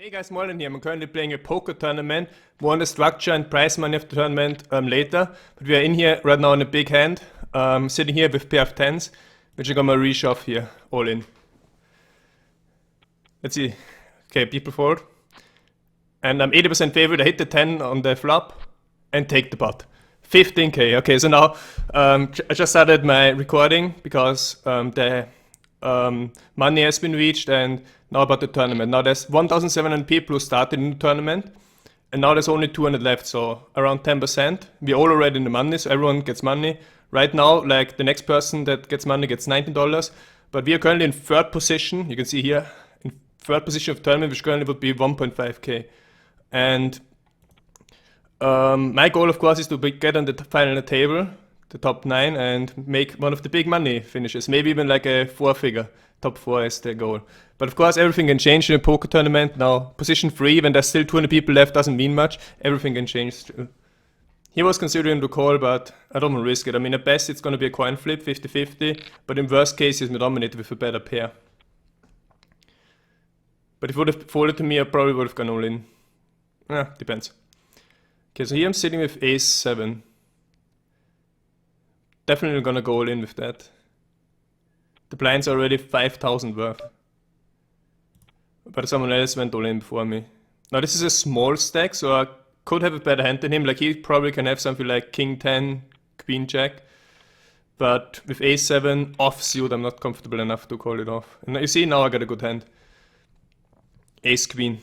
Hey guys, Moldran here. I'm currently playing a poker tournament. More on the structure and prize money of the tournament later. But we are in here right now in a big hand. Sitting here with pair of 10s, which I'm gonna reshove here, all in. Let's see. Okay, people fold. And I'm 80% favorite. I hit the 10 on the flop and take the pot. 15k. Okay, so now I just started my recording because the money has been reached, and now about the tournament. Now there's 1,700 people who started in the tournament, and now there's only 200 left, so around 10%. We're all already in the money, so everyone gets money. Right now, like the next person that gets money gets $19, but we are currently in third position. You can see here, in third position of tournament, which currently would be 1.5k. And my goal, of course, is to get on the final table, the top 9, and make one of the big money finishes. Maybe even like a 4-figure. Top 4 is the goal. But of course, everything can change in a poker tournament. Now, position 3, when there's still 200 people left, doesn't mean much. Everything can change still. He was considering to call, but I don't want to risk it. I mean, at best, it's going to be a coin flip, 50-50. But in worst case, he's dominated with a better pair. But if he would have folded to me, I probably would have gone all in. Depends. Okay, so here I'm sitting with ace-7. Definitely gonna go all in with that. The blind's already 5,000 worth. But someone else went all in before me. Now this is a small stack, so I could have a better hand than him. Like he probably can have something like king 10, queen jack. But with ace-7 offsuit, I'm not comfortable enough to call it off. And you see, now I got a good hand. Ace-queen.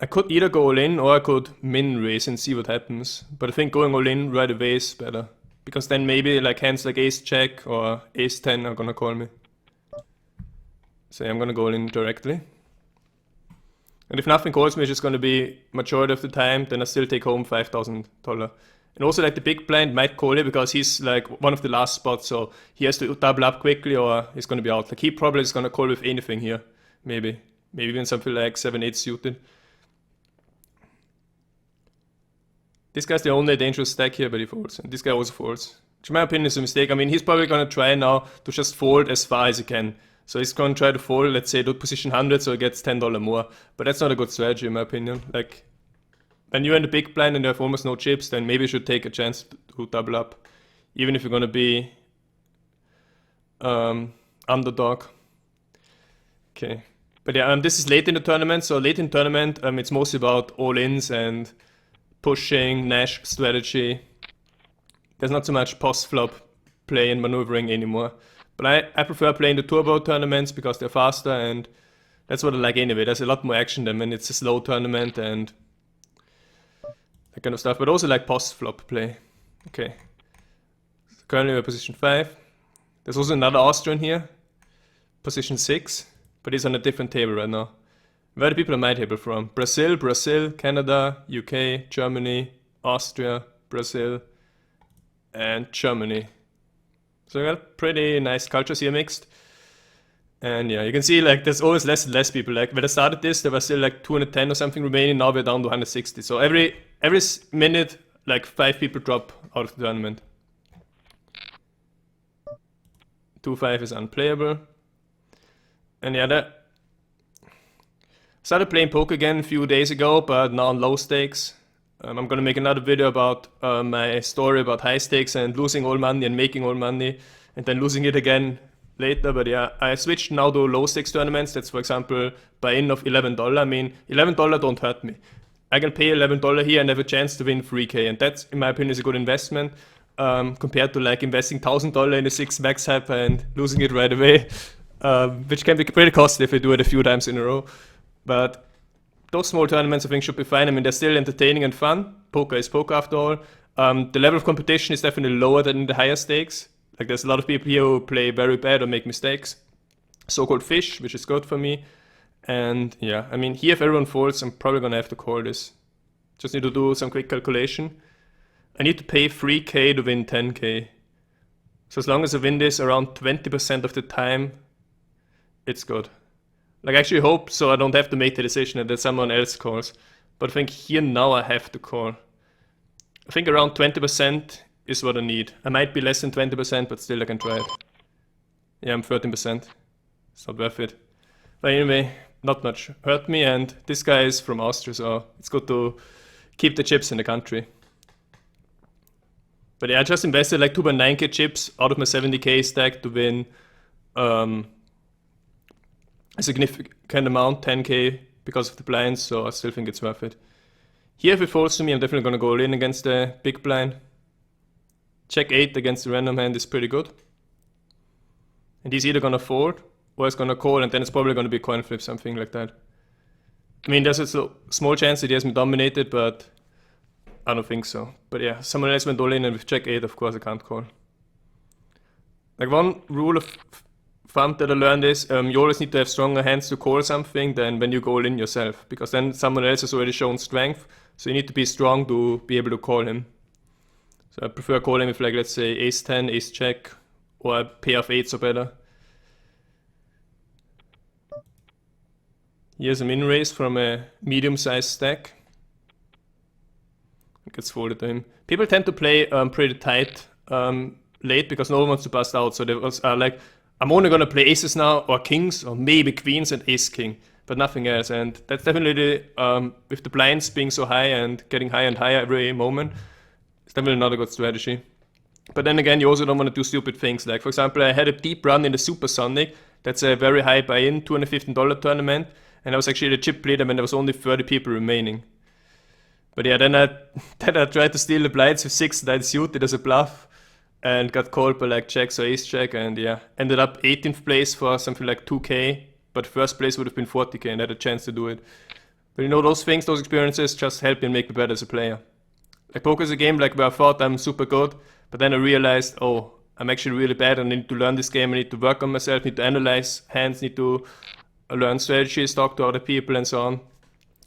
I could either go all in or I could min raise and see what happens. But I think going all in right away is better. Because then maybe like hands like ace-jack or ace-10 are gonna call me. So I'm gonna go all in directly. And if nothing calls me, it's just gonna be majority of the time, then I still take home $5,000. And also like the big blind might call it because he's like one of the last spots, so he has to double up quickly or he's gonna be out. Like he probably is gonna call with anything here. Maybe even something like 7-8 suited. This guy's the only dangerous stack here, but he folds. And this guy also folds. Which in my opinion is a mistake. I mean, he's probably going to try now to just fold as far as he can. So he's going to try to fold, let's say, to position 100, so he gets $10 more. But that's not a good strategy in my opinion. Like, when you're in the big blind and you have almost no chips, then maybe you should take a chance to double up. Even if you're going to be underdog. Okay. But yeah, this is late in the tournament. So late in the tournament, it's mostly about all-ins and pushing, Nash strategy. There's not so much post-flop play and maneuvering anymore. But I prefer playing the turbo tournaments because they're faster and that's what I like anyway. There's a lot more action than when it's a slow tournament and that kind of stuff. But also like post-flop play. Okay. So currently we're position 5. There's also another Austrian here. Position 6. But he's on a different table right now. Where are the people on my table from? Brazil, Canada, UK, Germany, Austria, Brazil, and Germany. So we got pretty nice cultures here mixed. And yeah, you can see like there's always less and less people. Like when I started this, there was still like 210 or something remaining. Now we're down to 160. So every minute, like 5 people drop out of the tournament. 2-5 is unplayable. And yeah, started playing poker again a few days ago, but now on low stakes. I'm gonna make another video about my story about high stakes and losing all money and making all money and then losing it again later. But yeah, I switched now to low stakes tournaments. That's for example buy-in of $11. I mean, $11 don't hurt me. I can pay $11 here and have a chance to win 3k, and that's in my opinion is a good investment compared to like investing $1,000 in a 6 max hyper and losing it right away, which can be pretty costly if you do it a few times in a row. But those small tournaments I think should be fine. I mean, they're still entertaining and fun. Poker is poker after all. The level of competition is definitely lower than in the higher stakes. Like there's a lot of people here who play very bad or make mistakes. So-called fish, which is good for me. And yeah, I mean, here if everyone folds, I'm probably gonna have to call this. Just need to do some quick calculation. I need to pay 3k to win 10k. So as long as I win this around 20% of the time, it's good. Like I actually hope so I don't have to make the decision and that someone else calls. But I think here now I have to call. I think around 20% is what I need. I might be less than 20%, but still I can try it. Yeah, I'm 13%. It's not worth it. But anyway, not much hurt me, and this guy is from Austria, so it's good to keep the chips in the country. But yeah, I just invested like 2.9k chips out of my 70k stack to win a significant amount, 10k, because of the blinds, so I still think it's worth it. Here, if it falls to me, I'm definitely going to go all in against the big blind. Check 8 against the random hand is pretty good. And he's either going to fold or he's going to call, and then it's probably going to be coin flip, something like that. I mean, there's a small chance that he has me dominated, but I don't think so. But yeah, someone else went all in, and with check 8, of course, I can't call. Like, one rule of thumb that I learned is you always need to have stronger hands to call something than when you go all in yourself, because then someone else has already shown strength, so you need to be strong to be able to call him. So I prefer calling with, like, let's say ace 10, ace check, or a pair of 8s or better. Here's a min raise from a medium-sized stack. It gets folded to him. People tend to play pretty tight late because no one wants to bust out. So they was like, I'm only gonna play aces now, or kings, or maybe queens and ace king, but nothing else. And that's definitely with the blinds being so high and getting higher and higher every moment, it's definitely not a good strategy. But then again, you also don't want to do stupid things. Like, for example, I had a deep run in the Supersonic. That's a very high buy-in, $215 tournament. And I was actually the chip leader when there was only 30 people remaining. But yeah, then I tried to steal the blinds with 6-9 suited as a bluff. And got called by like jacks or ace jack. And yeah, ended up 18th place for something like 2k. But first place would have been 40k, and I had a chance to do it. But you know, those things, those experiences just help me and make me better as a player. Like, poker is a game like where I thought I'm super good. But then I realized, oh, I'm actually really bad. I need to learn this game. I need to work on myself. Need to analyze hands. Need to learn strategies, talk to other people, and so on.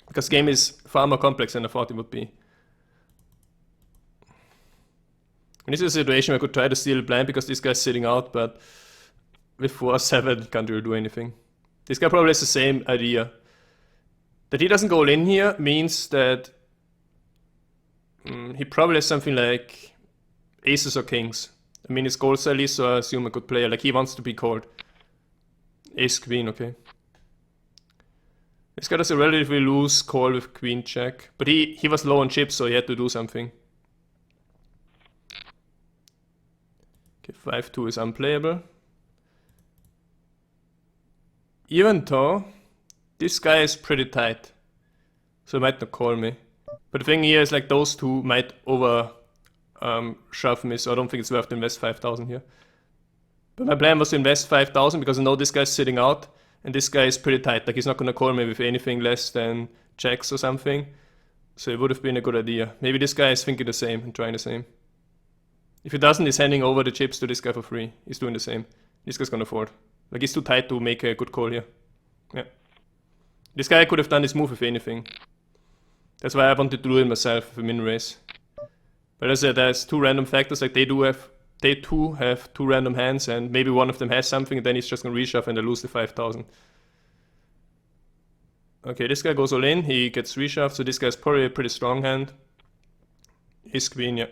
Because the game is far more complex than I thought it would be. And this is a situation where I could try to steal a blind because this guy's sitting out, but with 4-7 can't really do anything. This guy probably has the same idea. That he doesn't go all in here means that he probably has something like aces or kings. I mean, it's gold style, so I assume a good player. Like, he wants to be called. Ace queen, okay. This guy does a relatively loose call with queen check, but he was low on chips, so he had to do something. Okay, 5-2 is unplayable. Even though this guy is pretty tight, so he might not call me. But the thing here is, like, those two might over shove me, so I don't think it's worth to invest 5,000 here. But my plan was to invest 5,000 because I know this guy's sitting out. And this guy is pretty tight, like, he's not gonna call me with anything less than checks or something. So it would have been a good idea. Maybe this guy is thinking the same and trying the same. If he doesn't, he's handing over the chips to this guy for free. He's doing the same. This guy's gonna fold. Like, he's too tight to make a good call here. Yeah. This guy could have done this move if anything. That's why I wanted to do it myself with a min raise. But as I said, there's two random factors, like they too have two random hands, and maybe one of them has something, and then he's just gonna reshove and I lose the 5,000. Okay, this guy goes all in, he gets reshoved, so this guy's probably a pretty strong hand. Ace queen, yeah.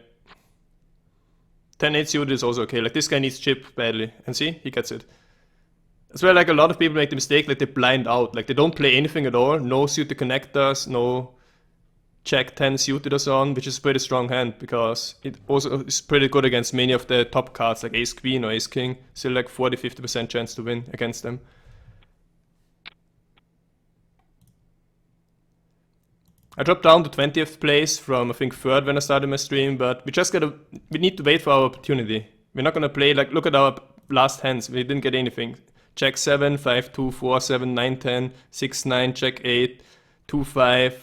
10-8 suited is also okay, like this guy needs chip badly, and see, he gets it. That's where, like, a lot of people make the mistake, like they blind out, like they don't play anything at all, no suited connectors, no Jack 10 suited or so on, which is a pretty strong hand because it also is pretty good against many of the top cards like ace queen or ace king. Still like 40-50% chance to win against them. I dropped down to 20th place from I think 3rd when I started my stream, but we need to wait for our opportunity. We're not gonna play, like, look at our last hands, we didn't get anything. Jack 7, 5-2, 4-7, 9-10, 6-9, Jack 8, 2-5.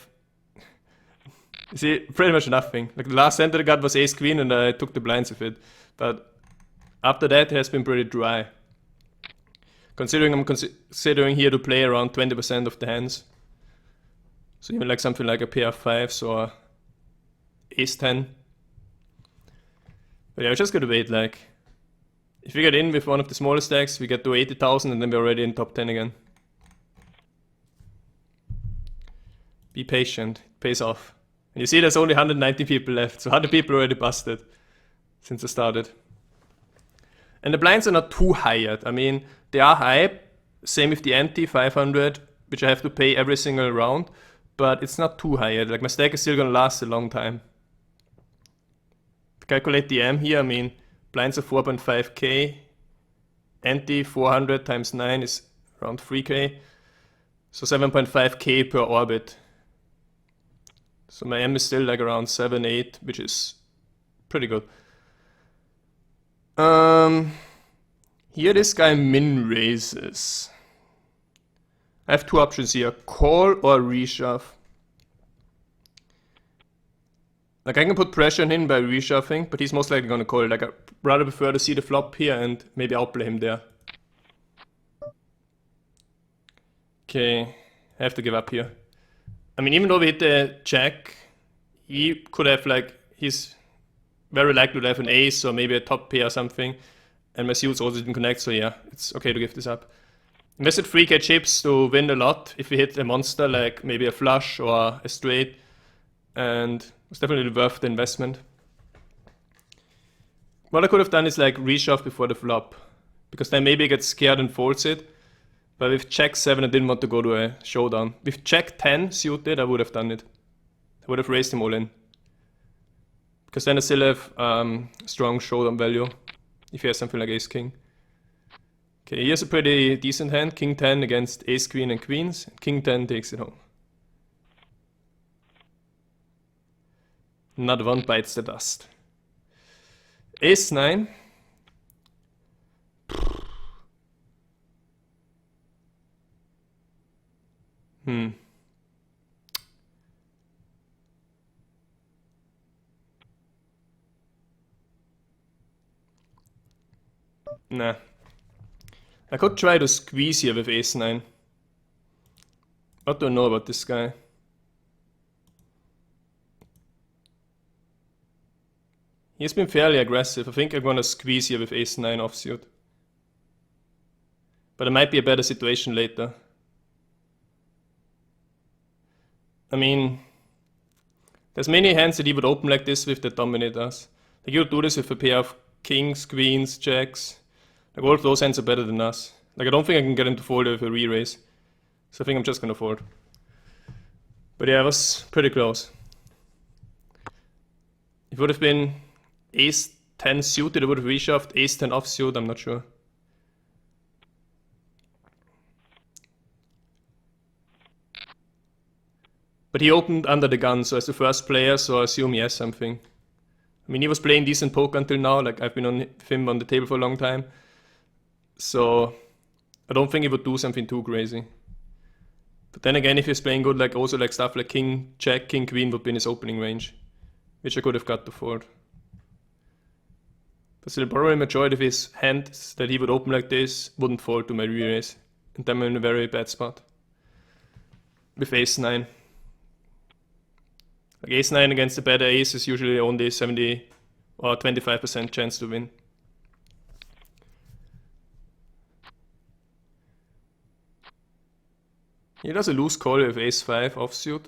You see, pretty much nothing. Like, the last hand that I got was ace queen and I took the blinds with it. But after that it has been pretty dry. Considering I'm considering here to play around 20% of the hands. So even like something like a pair of 5s or ace 10. But yeah, we just gotta wait, like, if we get in with one of the smaller stacks, we get to 80,000 and then we're already in top 10 again. Be patient, it pays off. And you see there's only 190 people left, so 100 people already busted since I started. And the blinds are not too high yet. I mean, they are high, same with the ante, 500, which I have to pay every single round, but it's not too high yet. Like my stack is still gonna last a long time. To calculate the M here, I mean, blinds are 4.5k, anti 400 times 9 is around 3k, so 7.5k per orbit. So my M is still like around 7, 8, which is pretty good. Here this guy min raises. I have two options here, call or reshove. Like I can put pressure on him by reshuffling, but he's most likely gonna call it. Like I'd rather prefer to see the flop here and maybe outplay him there. Okay, I have to give up here. I mean, even though we hit the jack, he could have like, he's very likely to have an ace or maybe a top pair or something. And my suits also didn't connect, so yeah, it's okay to give this up. Invested 3k chips to win a lot if we hit a monster like maybe a flush or a straight, and it's definitely worth the investment. What I could have done is like reshove before the flop, because then maybe I get scared and folds it. But with jack 7 I didn't want to go to a showdown. With jack 10 suited I would have done it. I would have raised him all in. Because then I still have strong showdown value if he has something like ace king. Okay, here's a pretty decent hand, king 10 against ace queen and queens. King 10 takes it home. Not one bites the dust. Ace 9. Nah. I could try to squeeze here with ace 9. What do I know about this guy? He's been fairly aggressive. I think I'm gonna squeeze here with ace 9 offsuit. But it might be a better situation later. I mean, there's many hands that he would open like this with the dominators. Like he would do this with a pair of kings, queens, jacks. Like all of those hands are better than us. Like I don't think I can get him to fold with a re-raise. So I think I'm just gonna fold. But yeah, it was pretty close. It would have been ace 10 suited, it would have reshoved, ace 10 offsuit, I'm not sure. But he opened under the gun, so as the first player, so I assume he has something. I mean, he was playing decent poker until now, like I've been with him on the table for a long time. So I don't think he would do something too crazy. But then again, if he's playing good, like also like stuff like king, jack, king, queen would be in his opening range, which I could have got to fold. But still, probably majority of his hands that he would open like this wouldn't fold to my re-raise. And then I'm in a very bad spot. With ace 9. Like ace 9 against a better ace is usually only 70 or 25% chance to win. He does a loose call with ace 5 offsuit.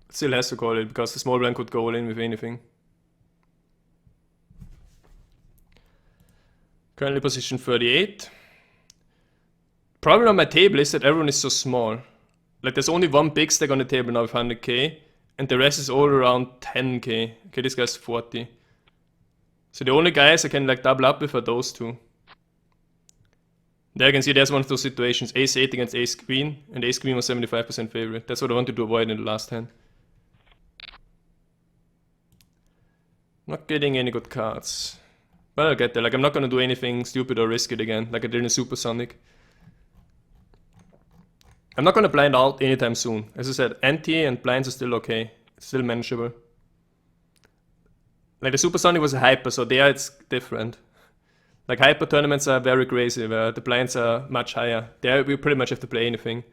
Still has to call it because the small blind could go all in with anything. Currently position 38. Problem on my table is that everyone is so small. Like there's only one big stack on the table now with 100k and the rest is all around 10k. Okay, this guy's 40. So the only guys I can like double up with are those two. There you can see there's one of those situations, ace 8 against ace queen, and ace queen was 75% favorite. That's what I wanted to avoid in the last hand. Not getting any good cards. But I'll get there, like I'm not gonna do anything stupid or risk it again, like I did in Supersonic. I'm not gonna blind out anytime soon. As I said, ante and blinds are still okay. It's still manageable. Like the Supersonic was a hyper, so there it's different. Like hyper tournaments are very crazy, where the blinds are much higher. There we pretty much have to play anything.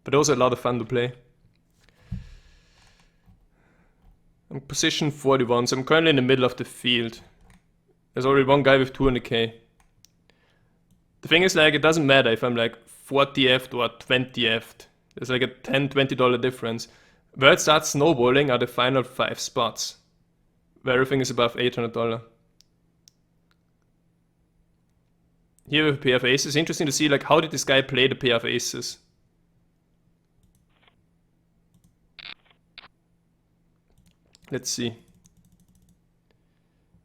But those are a lot of fun to play. I'm position 41, so I'm currently in the middle of the field. There's already one guy with 200k. The thing is, like, it doesn't matter if I'm like 40th or 20th. There's like a $10, $20 difference. Where it starts snowballing are the final 5 spots, where everything is above $800. Here we have a pair of aces. Interesting to see like how did this guy play the pair of aces. Let's see.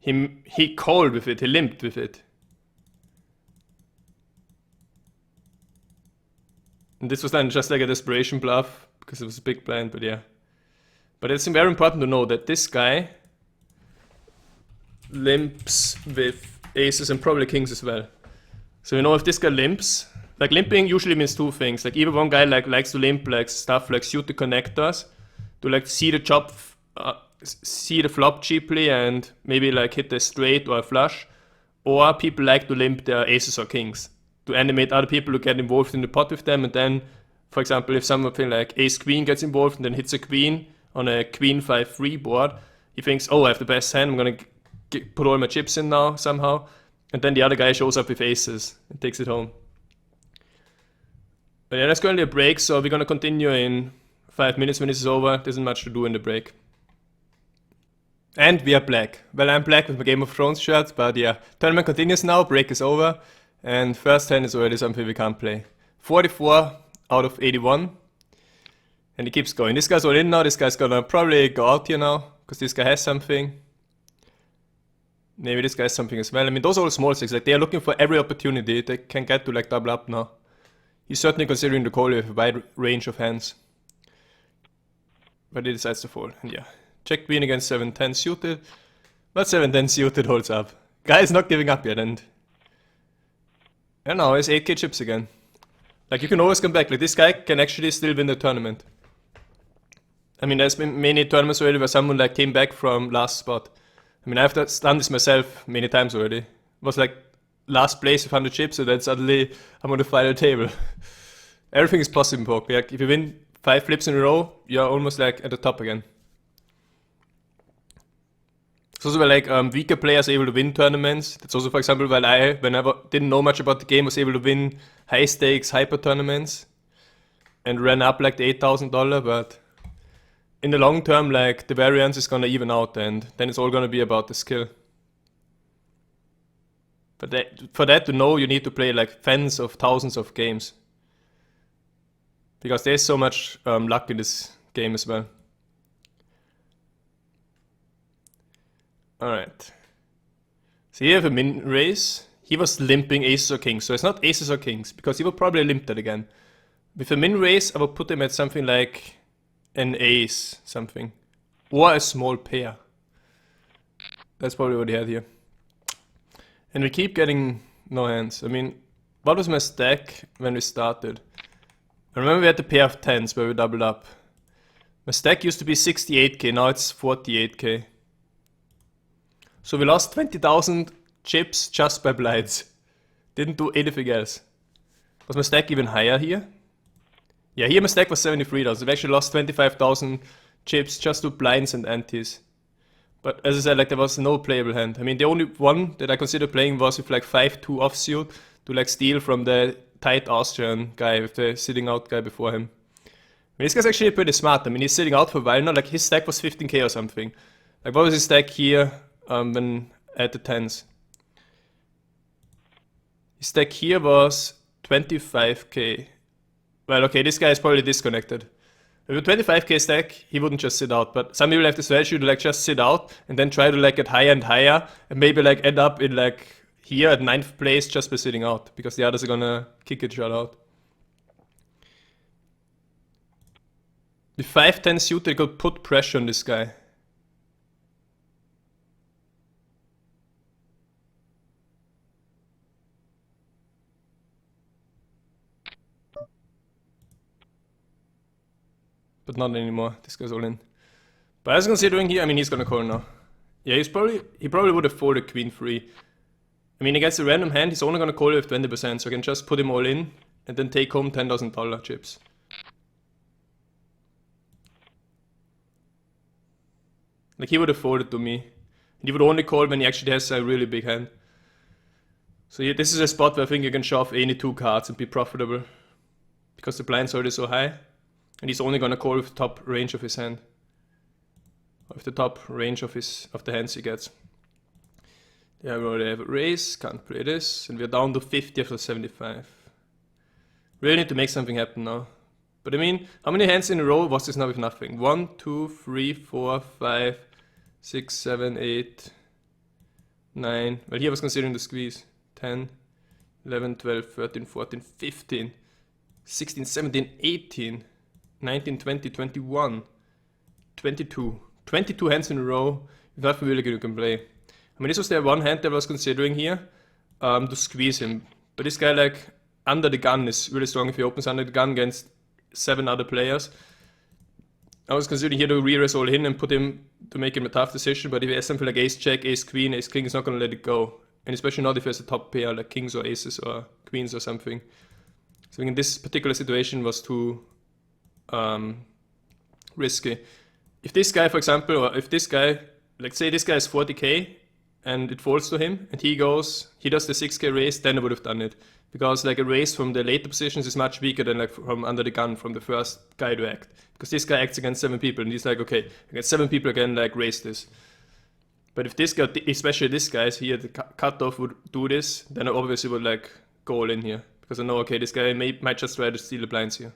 He called with it, he limped with it. And this was then just like a desperation bluff, because it was a big blind, but yeah. But it's very important to know that this guy limps with aces and probably kings as well. So you know if this guy limps, like limping usually means two things. Like either one guy likes to limp like stuff like suited connectors, to like see the chop, see the flop cheaply and maybe like hit a straight or a flush. Or people like to limp their aces or kings, to animate other people to get involved in the pot with them, and then, for example, if something like ace-queen gets involved and then hits a queen on a queen 5-3 board, he thinks, oh, I have the best hand, I'm gonna put all my chips in now somehow, and then the other guy shows up with aces and takes it home. But yeah, that's currently a break, so we're gonna continue in 5 minutes when this is over. There isn't much to do in the break. And we are black. Well, I'm black with my Game of Thrones shirt, but yeah. Tournament continues now, break is over. And first hand is already something we can't play. 44 out of 81. And he keeps going. This guy's all in now, this guy's gonna probably go out here now, because this guy has something. Maybe this guy has something as well. I mean, those are all small stakes, like they are looking for every opportunity they can get to like double up now. He's certainly considering the call with a wide range of hands. But he decides to fold, and yeah. Check queen against 7-10 suited. But 7-10 suited holds up. Guy is not giving up yet, and now it's 8k chips again. Like you can always come back, like this guy can actually still win the tournament. I mean, there's been many tournaments already where someone like came back from last spot. I mean, I've done this myself many times already. It was like last place with 100 chips, and then suddenly I'm on the final table. Everything is possible in poker. Like if you win 5 flips in a row, you're almost like at the top again. It's also where like weaker players are able to win tournaments. That's also, for example, while I, whenever didn't know much about the game, was able to win high stakes hyper tournaments and ran up like the $8,000. But in the long term, like the variance is gonna even out, and then it's all gonna be about the skill. But for that to know, you need to play like tens of thousands of games, because there's so much luck in this game as well. Alright. So here we have a min raise. He was limping aces or kings, so it's not aces or kings, because he will probably limp that again. With a min raise, I will put him at something like an ace, something. Or a small pair. That's probably what he had here. And we keep getting no hands. I mean, what was my stack when we started? I remember we had the pair of tens where we doubled up. My stack used to be 68k, now it's 48k. So we lost 20,000 chips just by blinds. Didn't do anything else. Was my stack even higher here? Yeah, here my stack was 73,000. We actually lost 25,000 chips just to blinds and antes. But as I said, like there was no playable hand. I mean, the only one that I considered playing was with like 5-2 offsuit to like steal from the tight Austrian guy with the sitting out guy before him. I mean, this guy's actually pretty smart. I mean, he's sitting out for a while now. Like his stack was 15k or something. Like what was his stack here? When at the tens. His stack here was 25k. Well, okay, this guy is probably disconnected. With a 25k stack, he wouldn't just sit out, but some people have the strategy to like just sit out and then try to like get higher and higher and maybe like end up in like here at 9th place just by sitting out, because the others are gonna kick each other out. With 5-10 suited, they could put pressure on this guy. But not anymore. This guy's all in. But as considering here, I mean, he's gonna call now. Yeah, he probably would have folded queen 3. I mean, against a random hand, he's only gonna call with 20%, so I can just put him all in and then take home $10,000 chips. Like he would have folded to me, and he would only call when he actually has a really big hand. So yeah, this is a spot where I think you can shove any 2 cards and be profitable, because the blind's already so high. And he's only gonna call with the top range of his hand. With the top range of the hands he gets. Yeah, we already have a raise, can't play this, and we're down to 50 after 75. Really need to make something happen now. But I mean, how many hands in a row was this now with nothing? 1, 2, 3, 4, 5, 6, 7, 8, 9. Well, here I was considering the squeeze. 10, 11, 12, 13, 14, 15, 16, 17, 18, 19, 20, 21, 22. 22 hands in a row with nothing really good you can play. I mean, this was the one hand that I was considering here to squeeze him. But this guy, like, under the gun is really strong if he opens under the gun against 7 other players. I was considering here to re-raise all in and put him to make him a tough decision, but if he has something like ace check, ace queen, ace king, he's not going to let it go. And especially not if he has a top pair like kings or aces or queens or something. So in this particular situation was too risky. If this guy, for example, or if this guy, like say this guy is 40k and it falls to him and he does the 6k raise, then I would have done it. Because like a raise from the later positions is much weaker than like from under the gun from the first guy to act. Because this guy acts against 7 people and he's like, okay, against 7 people again, like raise this. But if this guy, especially this guy here, the cutoff would do this, then I obviously would like go all in here. Because I know, okay, this guy might just try to steal the blinds here.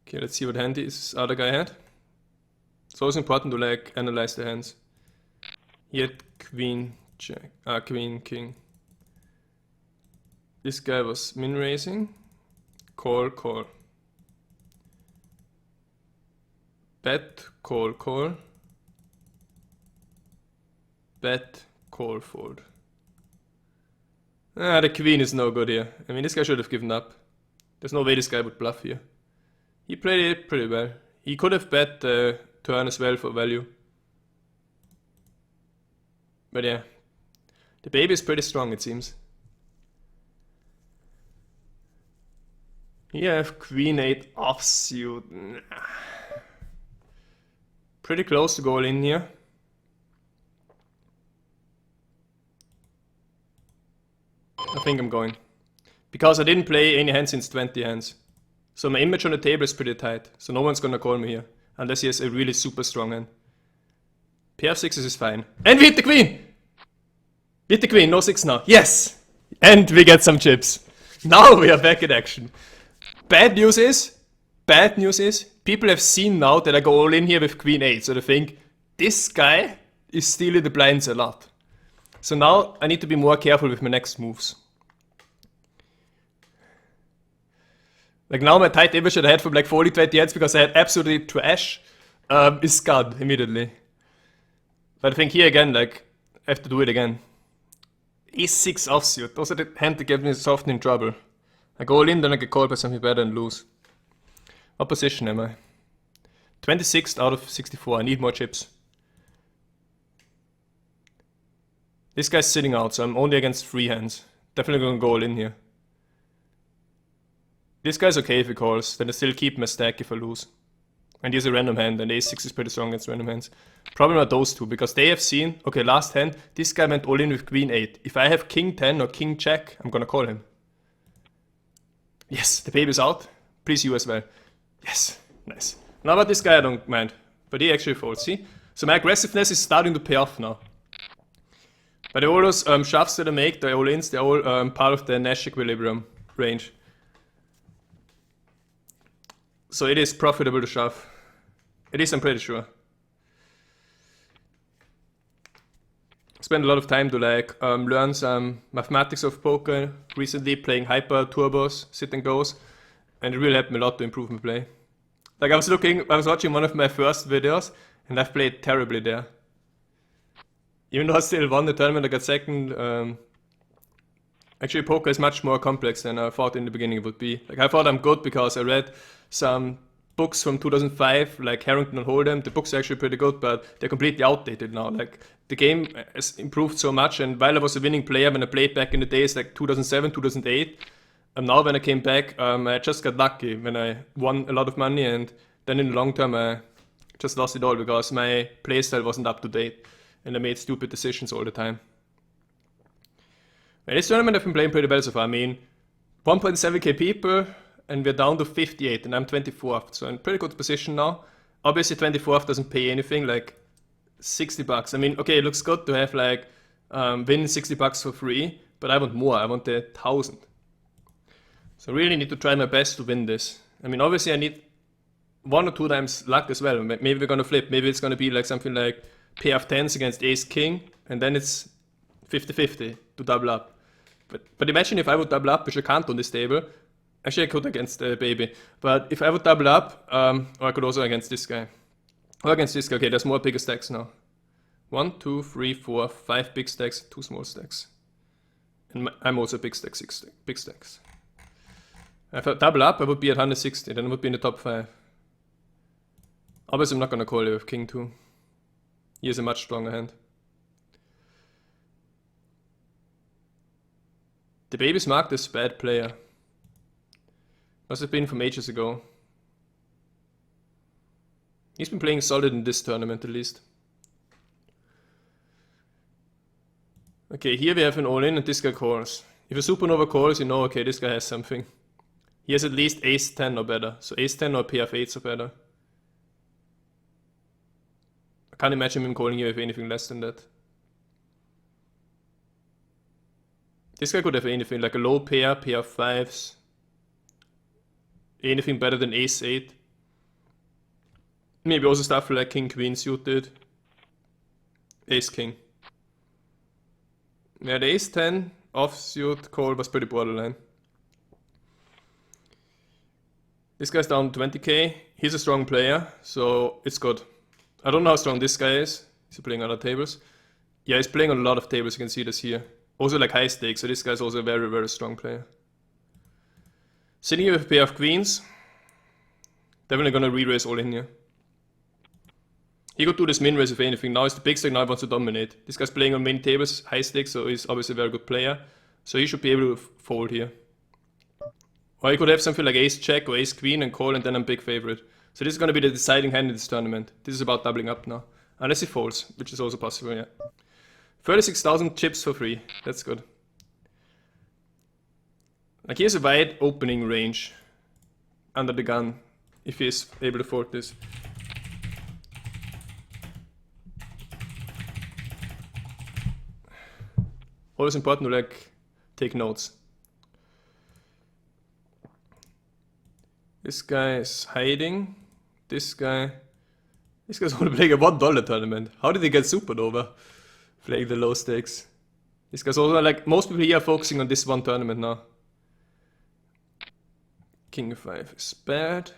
Okay, let's see what hand this other guy had. It's always important to like analyze the hands. He had queen, jack, queen, king. This guy was min raising. Call, call. Bet, call, call. Bet, call, fold. The queen is no good here. I mean, this guy should have given up. There's no way this guy would bluff here. He played it pretty well. He could have bet the turn as well for value. But yeah, the baby is pretty strong, it seems. Here I have queen 8 offsuit. Pretty close to go all in here. I think I'm going. Because I didn't play any hands since 20 hands. So my image on the table is pretty tight. So no one's gonna call me here. Unless he has a really super strong hand. Pair of 6s is fine. And we hit the queen! We hit the queen, no 6 now. Yes! And we get some chips. Now we are back in action. Bad news is, people have seen now that I go all in here with queen 8. So they think, this guy is stealing the blinds a lot. So now I need to be more careful with my next moves. Like now my tight image that I had from like 40-20 hands because I had absolutely trash is gone immediately. But I think here again, like, I have to do it again. A6 offsuit, those are the hands that get me so often in trouble. I go all in, then I get called by something better and lose. What position am I? 26th out of 64, I need more chips. This guy's sitting out, so I'm only against 3 hands. Definitely gonna go all in here. This guy's okay if he calls, then I still keep my stack if I lose. And here's a random hand, and A6 is pretty strong against random hands. Problem are those two, because they have seen, okay, last hand, this guy went all in with queen 8. If I have king 10 or king jack, I'm gonna call him. Yes, the baby's out. Please you as well. Yes, nice. Now about this guy I don't mind, but he actually folds, see? So my aggressiveness is starting to pay off now. But all those shoves that I make, the all-ins, they're all part of the Nash equilibrium range. So it is profitable to shove. It is, I'm pretty sure. I spent a lot of time to like learn some mathematics of poker recently, playing hyper turbos, sit and goes, and it really helped me a lot to improve my play. Like I was watching one of my first videos, and I've played terribly there. Even though I still won the tournament, I got second. Actually, poker is much more complex than I thought in the beginning it would be. Like I thought I'm good because I read some books from 2005, like Harrington and Hold'em. The books are actually pretty good, but they're completely outdated now. Like the game has improved so much, and while I was a winning player when I played back in the days like 2007, 2008, and now when I came back, I just got lucky when I won a lot of money, and then in the long term I just lost it all because my playstyle wasn't up to date, and I made stupid decisions all the time. In this tournament I've been playing pretty well so far. I mean, 1.7k people, and we're down to 58, and I'm 24th, so in pretty good position now. Obviously 24th doesn't pay anything, like $60. I mean, okay, it looks good to have like win $60 for free, but I want more. I want the 1,000. So I really need to try my best to win this. I mean, obviously I need 1 or 2 times luck as well. Maybe we're gonna flip. Maybe it's gonna be like something like pair of 10s against ace king, and then it's 50-50 to double up. But imagine if I would double up, which I can't on this table. Actually, I could against the baby. But if I would double up, or I could also against this guy. Or against this guy. Okay, there's more bigger stacks now. 1, 2, 3, 4, 5 big stacks, 2 small stacks. And I'm also big stack, 6 big stacks. If I double up, I would be at 160, then I would be in the top 5. Obviously, I'm not gonna call it with king 2. He has a much stronger hand. The baby's marked as bad player. Must have been from ages ago. He's been playing solid in this tournament at least. Okay, here we have an all-in and this guy calls. If a supernova calls, you know, okay, this guy has something. He has at least ace 10 or better. So ace 10 or pair of 8s or better. I can't imagine him calling here with anything less than that. This guy could have anything, like a low pair, pair of 5s. Anything better than ace 8. Maybe also stuff like king queen suited. Ace king. Yeah, the ace 10 offsuit call was pretty borderline. This guy's down 20k. He's a strong player, so it's good. I don't know how strong this guy is. Is he playing on other tables? Yeah, he's playing on a lot of tables, you can see this here. Also like high stakes, so this guy's also a very, very strong player. Sitting here with a pair of queens. Definitely gonna re-raise all in here. He could do this min raise if anything. Now it's the big stack, now he wants to dominate. This guy's playing on main tables, high stakes, so he's obviously a very good player. So he should be able to fold here. Or he could have something like ace check or ace queen and call, and then I'm big favorite. So this is gonna be the deciding hand in this tournament. This is about doubling up now. Unless he folds, which is also possible, yeah. 36,000 chips for free. That's good. Like, he has a wide opening range under the gun if he is able to fold this. Always important to like take notes. This guy is hiding. This guy's only playing a $1 tournament. How did he get supernova? Playing the low stakes. This guy's also like, most people here are focusing on this one tournament now. King 5 is bad.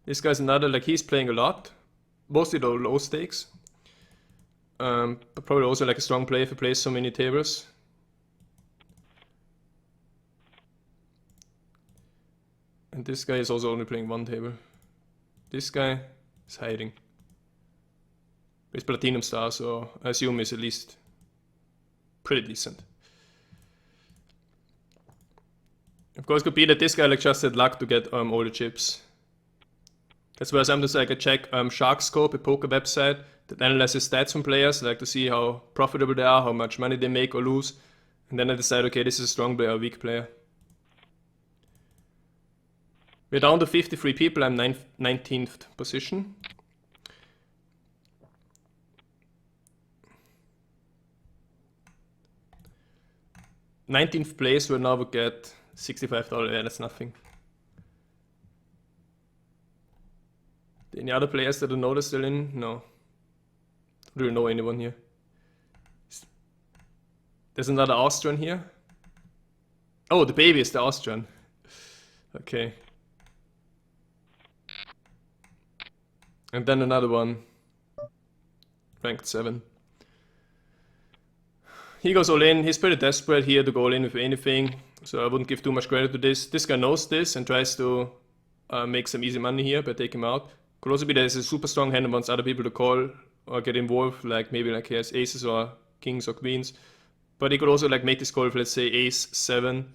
This guy's another, like, he's playing a lot. Mostly though low stakes. But probably also like a strong player if he plays so many tables. And this guy is also only playing one table. This guy is hiding. He's Platinum Star, so I assume he's at least pretty decent. Of course, it could be that this guy like just had luck to get all the chips. That's why sometimes like I check Shark Scope, a poker website that analyzes stats from players, like to see how profitable they are, how much money they make or lose. And then I decide, okay, this is a strong player or a weak player. We're down to 53 people, I'm 19th position. $19th place, where now we get $65, yeah, that's nothing. Any other players that I know are still in? No. Do you know anyone here? There's another Austrian here. Oh, the baby is the Austrian. Okay. And then another one. Ranked 7. He goes all in. He's pretty desperate here to go all in with anything. So I wouldn't give too much credit to this. This guy knows this and tries to make some easy money here by taking him out. Could also be that he's a super strong hand and wants other people to call or get involved, like maybe like he has aces or kings or queens. But he could also like make this call with, let's say, ace 7.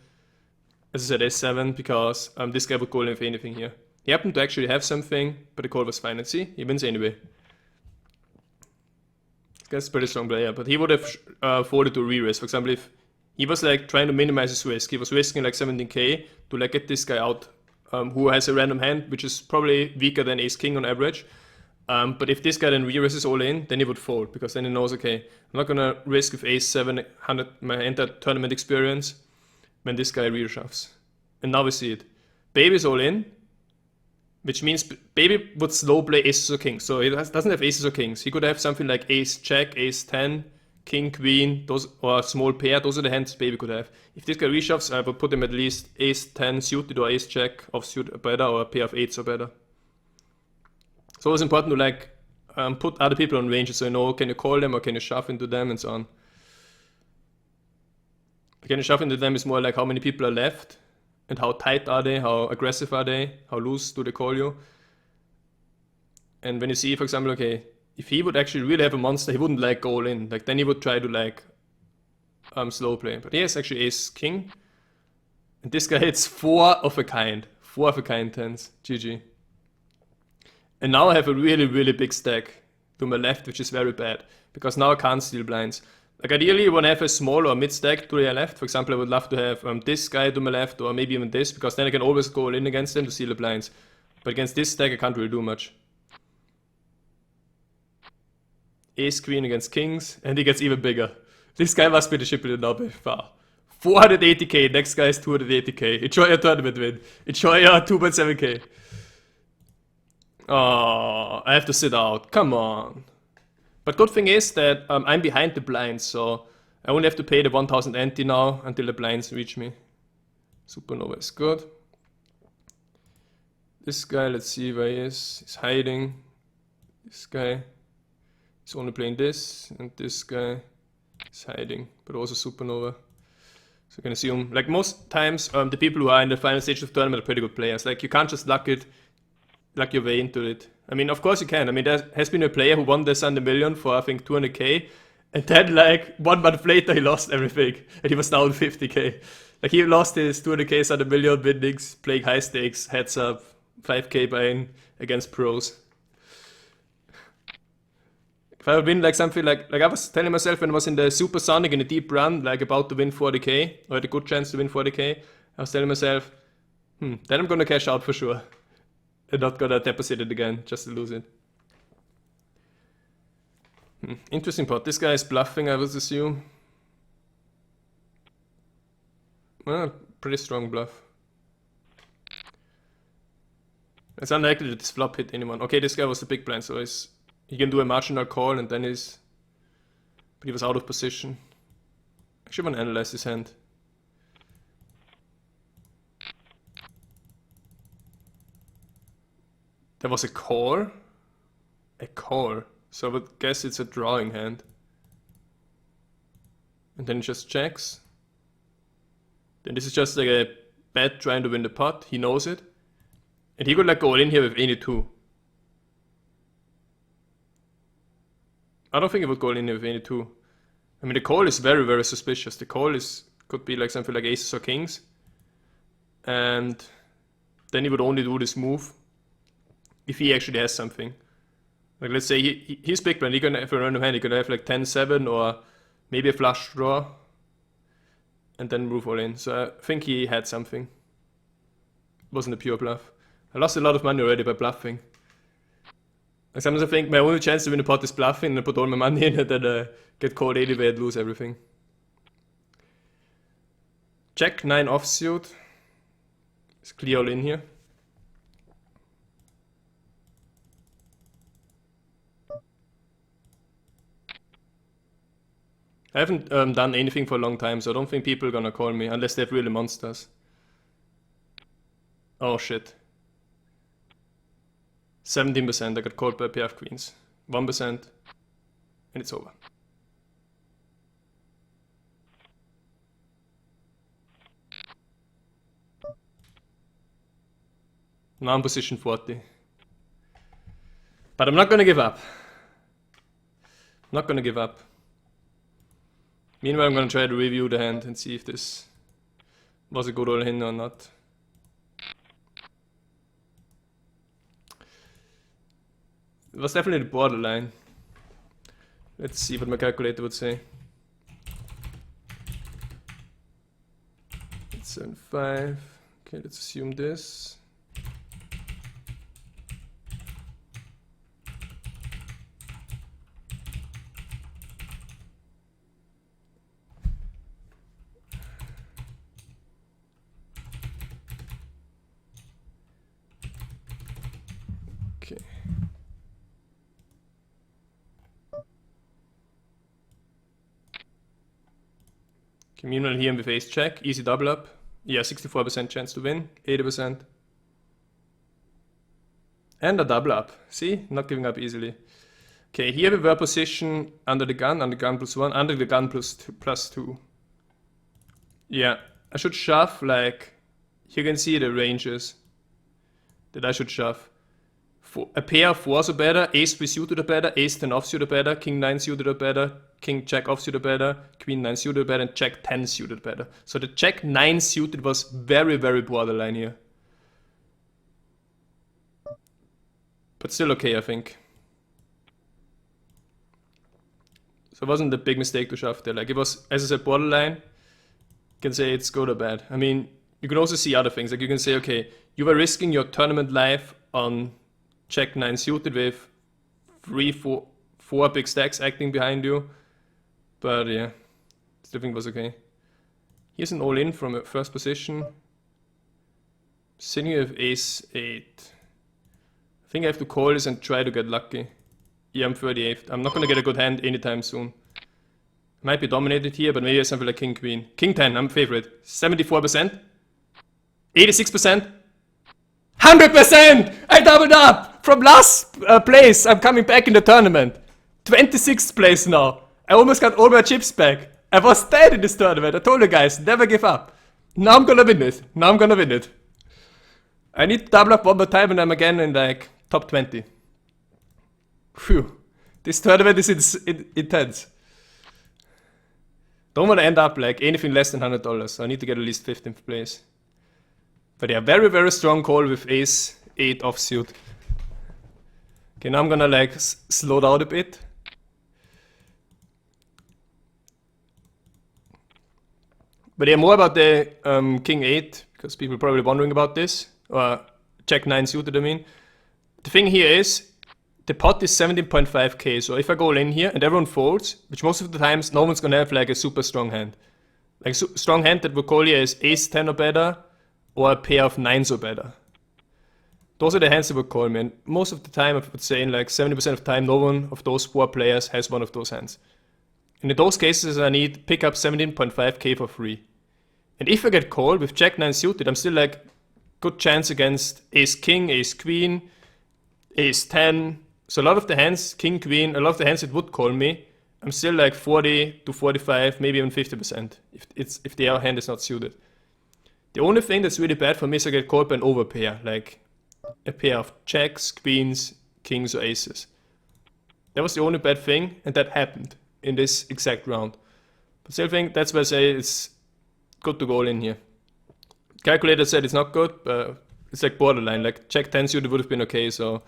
As I said, ace 7, because this guy would call in with anything here. He happened to actually have something, but the call was fine. And see, he wins anyway. This guy's a pretty strong player, but he would have folded to re-raise. For example, if he was like trying to minimize his risk, he was risking like 17k to like get this guy out, who has a random hand, which is probably weaker than ace king on average. But if this guy then re-raises all in, then he would fold, because then he knows, okay, I'm not gonna risk with ace 7, 100, my entire tournament experience, when this guy re-shoves. And now we see it. Baby's all in, which means Baby would slow play aces or kings. So he doesn't have aces or kings. He could have something like ace jack, ace 10, king, queen, those, or a small pair. Those are the hands Baby could have. If this guy reshoves, I would put him at least ace 10 suited or ace jack offsuit better, or a pair of eights or better. So it's important to like put other people on ranges, so you know, can you call them or can you shove into them and so on. Can you shove into them is more like how many people are left and how tight are they, how aggressive are they, how loose do they call you. And when you see, for example, okay, if he would actually really have a monster, he wouldn't like go all in. Like then he would try to like slow play. But he has actually ace king. And this guy hits 4 of a kind. 4 of a kind tens. GG. And now I have a really, really big stack to my left, which is very bad. Because now I can't steal blinds. Like ideally you want to have a small or mid stack to your left. For example, I would love to have this guy to my left, or maybe even this, because then I can always go all in against them to steal the blinds. But against this stack I can't really do much. Ace queen against kings, and he gets even bigger. This guy must be the ship in the knob by far. 480k, next guy is 280k. Enjoy your tournament win. Enjoy your 2.7k. Oh, I have to sit out. Come on. But good thing is that I'm behind the blinds, so I only have to pay the 1000 ante now until the blinds reach me. Supernova is good. This guy, let's see where he is. He's hiding. This guy is only playing this, and this guy is hiding, but also Supernova. So you can assume, like most times, the people who are in the final stage of the tournament are pretty good players. Like you can't just luck your way into it. I mean, of course you can. I mean, there has been a player who won the Sunday Million for, I think, 200k. And then, like, 1 month later, he lost everything. And he was down 50k. Like, he lost his 200k Sunday Million winnings, playing high stakes, heads up, 5k buy-in against pros. If I would win, like, something like I was telling myself when I was in the Supersonic in a deep run, like, about to win 40k, or had a good chance to win 40k, I was telling myself, then I'm gonna cash out for sure. I'm not gonna deposit it again, just to lose it. Interesting pot. This guy is bluffing, I would assume. Well, pretty strong bluff. It's unlikely that this flop hit anyone. Okay, this guy was the big blind, so he can do a marginal call and then but he was out of position. Actually, I want to analyze his hand. There was a call? A call. So I would guess it's a drawing hand. And then he just checks. Then this is just like a bet trying to win the pot. He knows it. And he could like go all in here with any 2. I don't think he would go all in here with any 2. I mean, the call is very, very suspicious. The call could be like something like aces or kings. And then he would only do this move if he actually has something. Like let's say he's big blind, he can have a random hand, he could have like 10-7 or maybe a flush draw and then move all in. So I think he had something. It wasn't a pure bluff. I lost a lot of money already by bluffing. Like sometimes I think my only chance to win the pot is bluffing, and I put all my money in and then get called anyway and lose everything. Jack 9 offsuit. It's clear all in here. I haven't done anything for a long time, so I don't think people are gonna call me, unless they have really monsters. Oh shit. 17%, I got called by a pair of queens. 1%, and it's over. Now I'm position 40. But I'm not gonna give up. Not gonna give up. Meanwhile, I'm gonna try to review the hand and see if this was a good all-in or not. It was definitely borderline. Let's see what my calculator would say. It's 7.5. Okay, let's assume this. Okay. Okay, meanwhile here with ace check, easy double up. Yeah, 64% chance to win, 80%. And a double up. See, not giving up easily. Okay, here we were positioned under the gun +1, under the gun +2. Yeah, I should shove, like, you can see the ranges that I should shove. A pair of 4s are better, ace 3 suited are better, ace 10 offsuit are better, king 9 suited are better, king jack offsuit are better, queen 9 suited are better, and jack 10 suited better. So the jack 9 suited was very, very borderline here. But still okay, I think. So it wasn't a big mistake to shove there. Like, it was, as I said, borderline. You can say it's good or bad. I mean, you can also see other things. Like, you can say, okay, you were risking your tournament life on jack 9 suited with 4 big stacks acting behind you. But yeah, still think it was okay. Here's an all-in from a first position. Sitting here with ace 8. I think I have to call this and try to get lucky. Yeah, I'm 38th. I'm not gonna get a good hand anytime soon. Might be dominated here, but maybe it's something like king, queen. King 10, I'm favorite. 74%. 86%. 100%! I doubled up! From last place, I'm coming back in the tournament. 26th place now. I almost got all my chips back. I was dead in this tournament. I told you guys, never give up. Now I'm gonna win it. Now I'm gonna win it. I need to double up one more time and I'm again in like top 20. Phew. This tournament is intense. Don't want to end up like anything less than $100, so I need to get at least 15th place. But yeah, very, very strong call with ace 8 offsuit. Okay, now I'm gonna like slow down a bit. But yeah, more about the king 8, because people are probably wondering about this. Or jack 9 suited, I mean. The thing here is, the pot is 17.5k, so if I go in here and everyone folds, which most of the times no one's gonna have like a super strong hand. Like strong hand that we call here is ace 10 or better, or a pair of 9s or better. Those are the hands that would call me, and most of the time I would say in like 70% of the time no one of those 4 players has one of those hands. And in those cases I need pick up 17.5k for free. And if I get called with jack 9 suited, I'm still like good chance against ace king, ace queen, ace 10. So a lot of the hands, king, queen, a lot of the hands that would call me, I'm still like 40 to 45, maybe even 50% if their hand is not suited. The only thing that's really bad for me is I get called by an overpair, like a pair of jacks, queens, kings or aces. That was the only bad thing, and that happened in this exact round. But still think that's why I say it's good to go all in here. Calculator said it's not good, but it's like borderline, like jack 10 suited would have been okay, so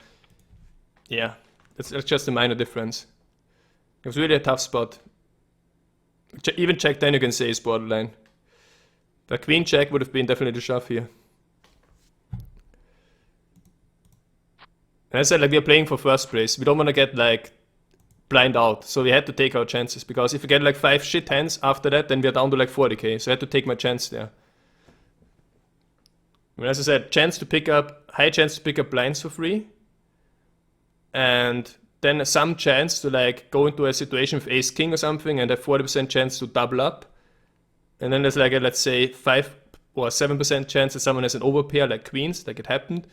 yeah, that's just a minor difference. It was really a tough spot. Even jack 10 you can say is borderline. But queen jack would have been definitely the shove here. And I said, like, we are playing for first place. We don't want to get like blind out. So we had to take our chances, because if we get like 5 shit hands after that, then we are down to like 40k. So I had to take my chance there. I mean, as I said, high chance to pick up blinds for free. And then some chance to like go into a situation with ace king or something and have 40% chance to double up. And then there's like a, let's say, 5 or 7% chance that someone has an overpair like queens, like it happened,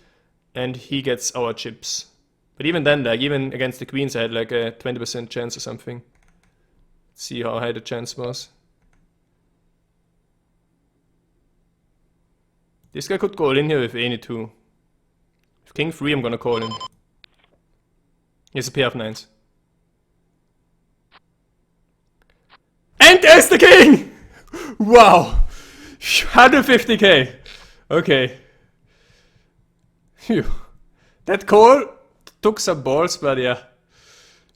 and he gets our chips. But even then, like even against the queens, I had like a 20% chance or something. Let's see how high the chance was. This guy could go in here with any 2. If king 3, I'm gonna call him. He has a pair of 9s. And there's the king! Wow! 150k. Okay. Phew. That call took some balls, but yeah.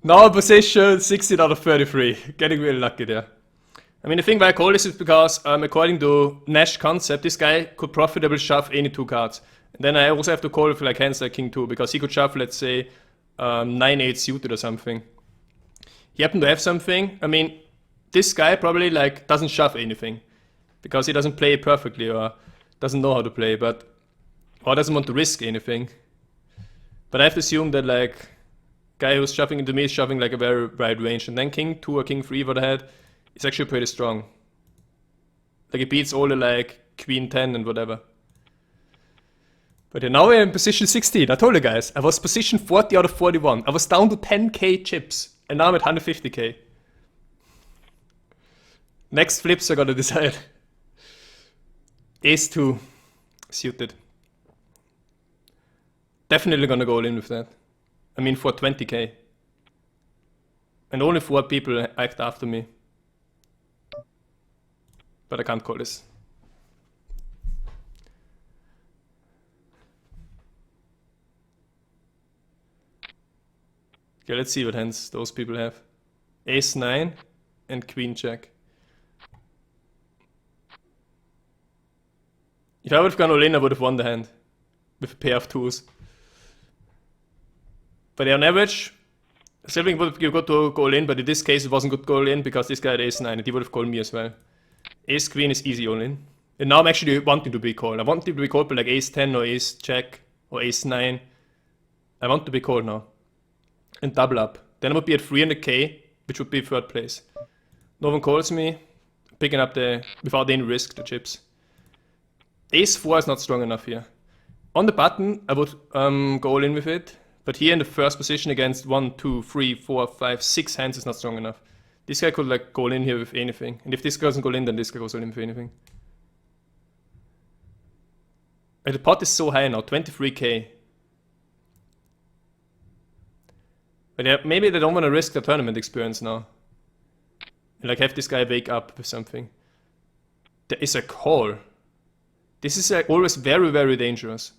Now position 16 out of 33. Getting really lucky there. I mean, the thing why I call this is because, according to Nash concept, this guy could profitably shove any 2 cards. And then I also have to call with like hands like king 2, because he could shove, let's say, 9-8 suited or something. He happened to have something. I mean, this guy probably like doesn't shove anything, because he doesn't play perfectly or doesn't know how to play, or doesn't want to risk anything. But I have to assume that like guy who's shoving into me is shoving like a very wide range, and then king 2 or king 3 what I had is actually pretty strong. Like it beats all the like queen 10 and whatever. But yeah, now we're in position 16. I told you guys, I was position 40 out of 41. I was down to 10k chips, and now I'm at 150k. Next flips I gotta decide. Ace 2 suited. Definitely gonna go all in with that. I mean for 20k. And only 4 people act after me. But I can't call this. Okay, let's see what hands those people have. Ace 9 and Queen Jack. If I would have gone all in, I would have won the hand. With a pair of 2s. But on average, Silving would have got to go all in, but in this case it wasn't good to go all in because this guy had Ace 9 and he would have called me as well. Ace Queen is easy all in. And now I'm actually wanting to be called. I want to be called by like Ace 10 or Ace Jack or Ace 9. I want to be called now. And double up. Then I would be at 300k, which would be 3rd place. No one calls me. Picking up without any risk, the chips. Ace 4 is not strong enough here. On the button, I would go all in with it. But here in the first position against 1, 2, 3, 4, 5, 6 hands is not strong enough. This guy could like go all in here with anything. And if this guy doesn't go in, then this guy goes all in with anything. And the pot is so high now, 23k. But yeah, maybe they don't want to risk the tournament experience now. And like have this guy wake up with something. There is a call. This is like always very, very dangerous.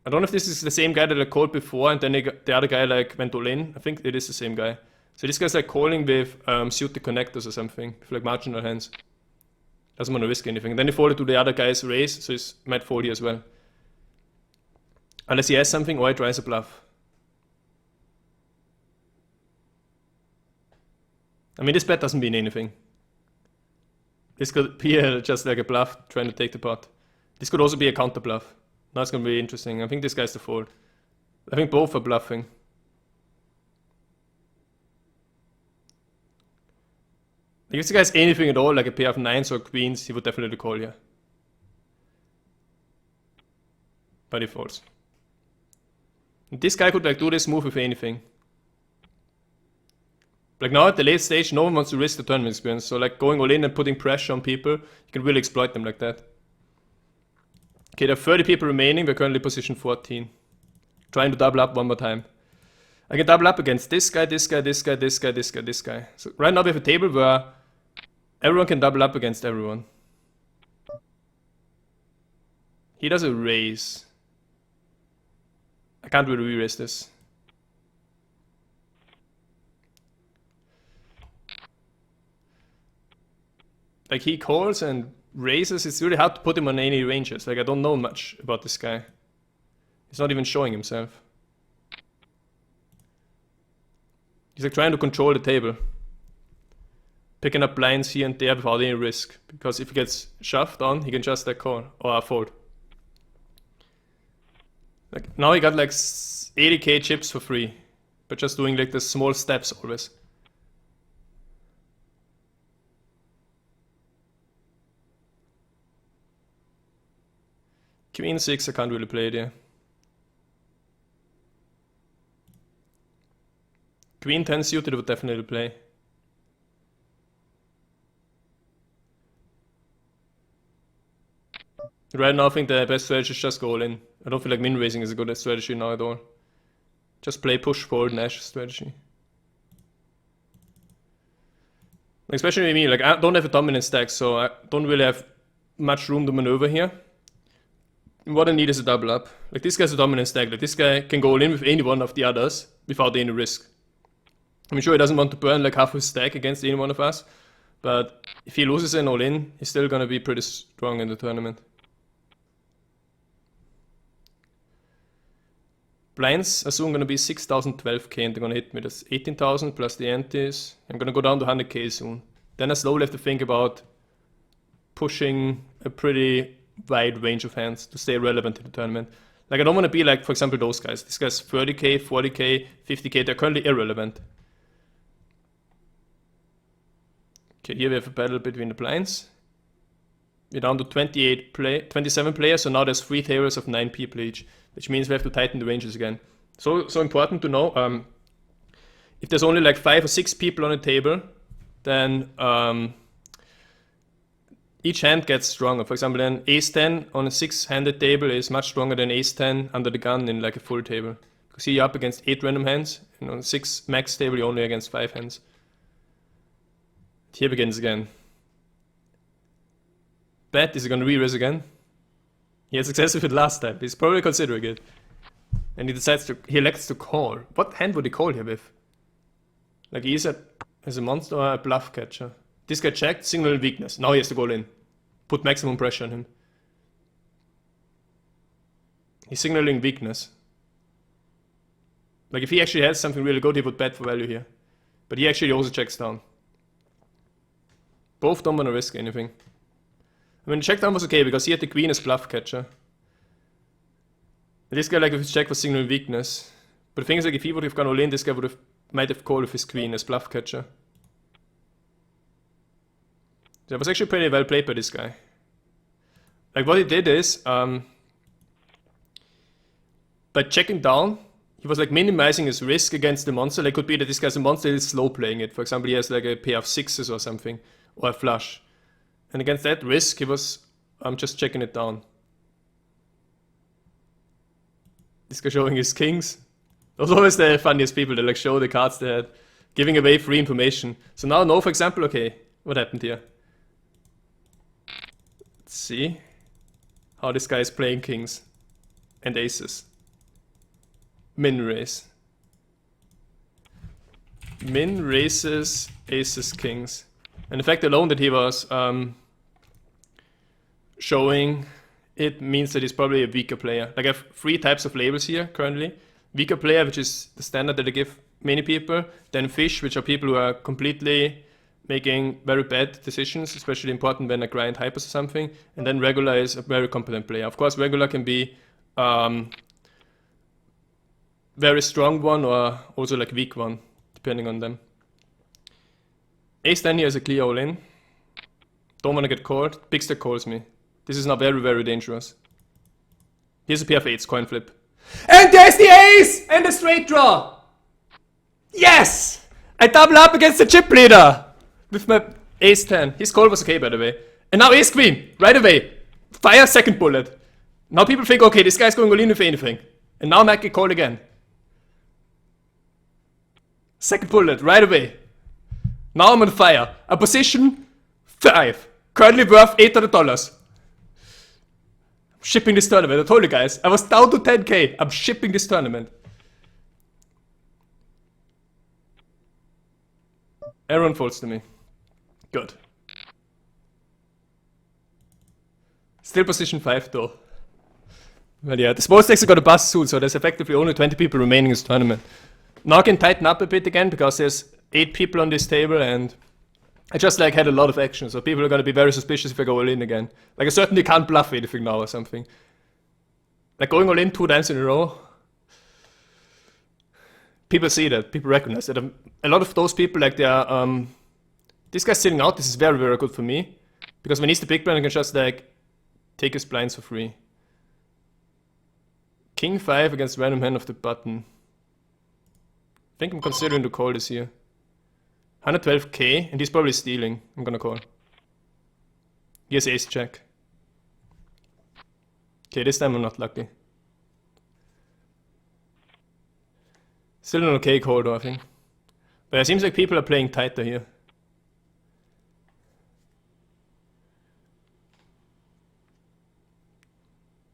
I don't know if this is the same guy that I called before and then the other guy like went all in. I think it is the same guy. So this guy's like calling with suited connectors or something. With like marginal hands. Doesn't want to risk anything. And then he folded to the other guy's raise, so he might fold here as well. Unless he has something or he tries a bluff. I mean, this bet doesn't mean anything. This could be just like a bluff trying to take the pot. This could also be a counter bluff. Now it's going to be interesting. I think this guy's the fold. I think both are bluffing. Like if this guy has anything at all, like a pair of 9s or queens, he would definitely call here. But he folds. And this guy could like do this move with anything. Like now at the late stage, no one wants to risk the tournament experience. So like going all in and putting pressure on people, you can really exploit them like that. Okay, there are 30 people remaining. We're currently position 14. Trying to double up one more time. I can double up against this guy, this guy, this guy, this guy, this guy, this guy. So right now we have a table where everyone can double up against everyone. He does a raise. I can't really re-raise this. Like he calls and raises, it's really hard to put him on any ranges. Like I don't know much about this guy. He's not even showing himself. He's like trying to control the table. Picking up blinds here and there without any risk. Because if he gets shoved on, he can just like call or fold. Like now he got like 80k chips for free. But just doing like the small steps always. Queen 6 I can't really play it here. Queen 10 suited would definitely play. Right now I think the best strategy is just go all in. I don't feel like min raising is a good strategy now at all. Just play push fold Nash strategy. Especially with me, like I don't have a dominant stack, so I don't really have much room to maneuver here. What I need is a double up. Like this guy's a dominant stack, like this guy can go all in with any one of the others without any risk. I'm sure he doesn't want to burn like half his stack against any one of us, but if he loses an all in, he's still gonna be pretty strong in the tournament. Blinds are soon gonna be 6,012k and they're gonna hit me. That's 18,000 plus the antes. I'm gonna go down to 100k soon. Then I slowly have to think about pushing a pretty wide range of hands to stay relevant in the tournament. Like, I don't want to be like, for example, those guys. These guys 30k, 40k, 50k, they're currently irrelevant. Okay, here we have a battle between the blinds. We're down to 27 players, so now there's 3 tables of 9 people each, which means we have to tighten the ranges again. So important to know, if there's only like 5 or 6 people on a table, then each hand gets stronger. For example, then ace-10 on a 6-handed table is much stronger than ace-10 under the gun in like a full table. Because here you're up against 8 random hands, and on a 6 max table you're only against 5 hands. Here begins again. Bet, is he gonna re-raise again? He had success with it last time, he's probably considering it. And he elects to call. What hand would he call here with? Like he is as a monster or a bluff catcher? This guy checked, signal weakness. Now he has to go in. Put maximum pressure on him. He's signaling weakness. Like if he actually has something really good, he would bet for value here. But he actually also checks down. Both don't want to risk anything. I mean, the check down was okay because he had the queen as bluff catcher. And this guy, like, if his check was signaling weakness. But the thing is, like, if he would have gone all in, this guy might have called with his queen as bluff catcher. That was actually pretty well played by this guy. Like, what he did is, by checking down, he was like minimizing his risk against the monster. Like, could be that this guy's a monster, he's slow playing it. For example, he has like a pair of 6s or something, or a flush. And against that risk, he was just checking it down. This guy showing his kings. Those are always the funniest people that like show the cards they had, giving away free information. So now, no, for example, okay, what happened here? Let's see how this guy is playing kings and aces. Min raise. Min raises aces, kings. And the fact alone that he was showing it means that he's probably a weaker player. Like I have 3 types of labels here currently. Weaker player, which is the standard that I give many people. Then fish, which are people who are completely making very bad decisions, especially important when I grind hypers or something. And then regular is a very competent player. Of course, regular can be very strong one or also like weak one, depending on them. Ace-10 here is a clear all-in. Don't want to get called. Big stack calls me. This is now very, very dangerous. Here's a pair of 8s, coin flip. And there's the ace! And the straight draw! Yes! I double up against the chip leader! With my ace-10. His call was okay, by the way. And now ace-queen, right away. Fire second bullet. Now people think, okay, this guy's going all in with anything. And now I might get called again. Second bullet, right away. Now I'm on fire. A position 5. Currently worth $800. I'm shipping this tournament. I told you guys. I was down to 10k. I'm shipping this tournament. Everyone folds to me. Good. Still position 5 though. Well, yeah, the small stacks are gonna bust soon, so there's effectively only 20 people remaining in this tournament. Now I can tighten up a bit again because there's 8 people on this table and I just like had a lot of action, so people are gonna be very suspicious if I go all in again. Like I certainly can't bluff anything now or something. Like going all in 2 times in a row. People see that, people recognize that. A lot of those people, like they are, this guy's sitting out, this is very, very good for me. Because when he's the big blind, I can just like take his blinds for free. King 5 against random hand of the button. I think I'm considering to call this here. 112k, and he's probably stealing. I'm gonna call. Here's ace check. Okay, this time I'm not lucky. Still an okay call though, I think. But it seems like people are playing tighter here.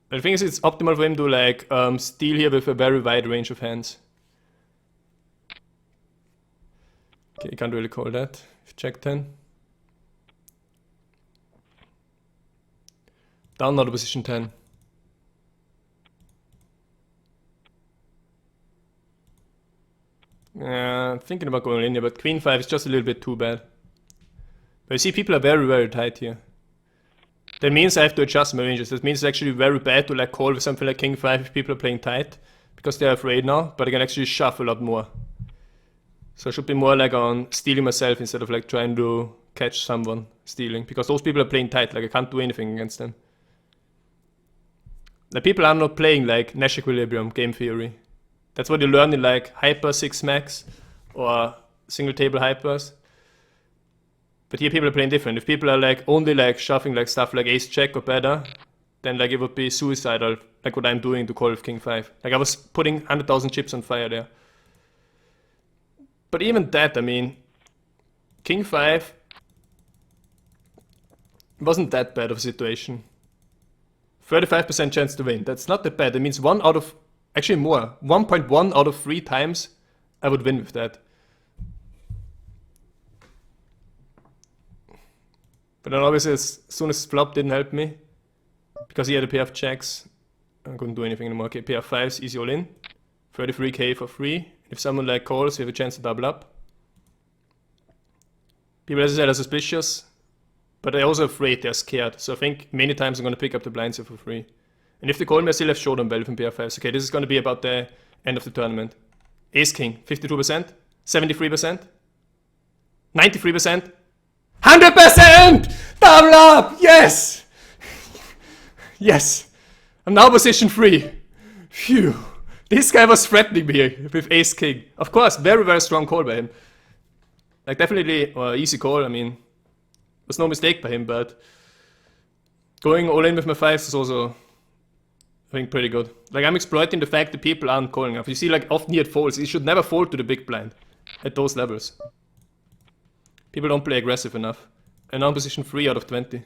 But the thing is, it's optimal for him to like steal here with a very wide range of hands. Okay, you can't really call that. Check 10. Down now to position 10. Thinking about going in here, but queen 5 is just a little bit too bad. But you see, people are very, very tight here. That means I have to adjust my ranges. That means it's actually very bad to like call with something like King 5 if people are playing tight, because they're afraid now, but I can actually shove a lot more. So I should be more like on stealing myself instead of like trying to catch someone stealing, because those people are playing tight, like I can't do anything against them. The people are not playing like Nash Equilibrium game theory. That's what you learn in like Hyper 6 Max or single table hypers. But here people are playing different. If people are like only like shoving like stuff like ace check or better, then like it would be suicidal, like what I'm doing to call with King 5. Like I was putting 100,000 chips on fire there. But even that, I mean, King 5 wasn't that bad of a situation. 35% chance to win. That's not that bad. That means 1 out of, actually more, 1.1 out of 3 times I would win with that. But then obviously as soon as flop didn't help me, because he had a pair of checks, I couldn't do anything anymore. Okay, pair of 5s, easy all in. 33k for free. If someone like calls, you have a chance to double up. People, as I said, are suspicious, but they're also afraid, they're scared. So I think many times I'm going to pick up the blinds here for free. And if they call me, I still have showdown value from pair of 5s. Okay, this is going to be about the end of the tournament. Ace King, 52%, 73%, 93%, 100%! Double up! Yes! Yes! I'm now position 3. Phew. This guy was threatening me with Ace King. Of course, very, very strong call by him. Like definitely, easy call, I mean, was no mistake by him, but going all in with my 5s is also, I think, pretty good. Like I'm exploiting the fact that people aren't calling enough. You see, like often he folds. He should never fold to the big blind at those levels. People don't play aggressive enough. And now I'm position 3 out of 20.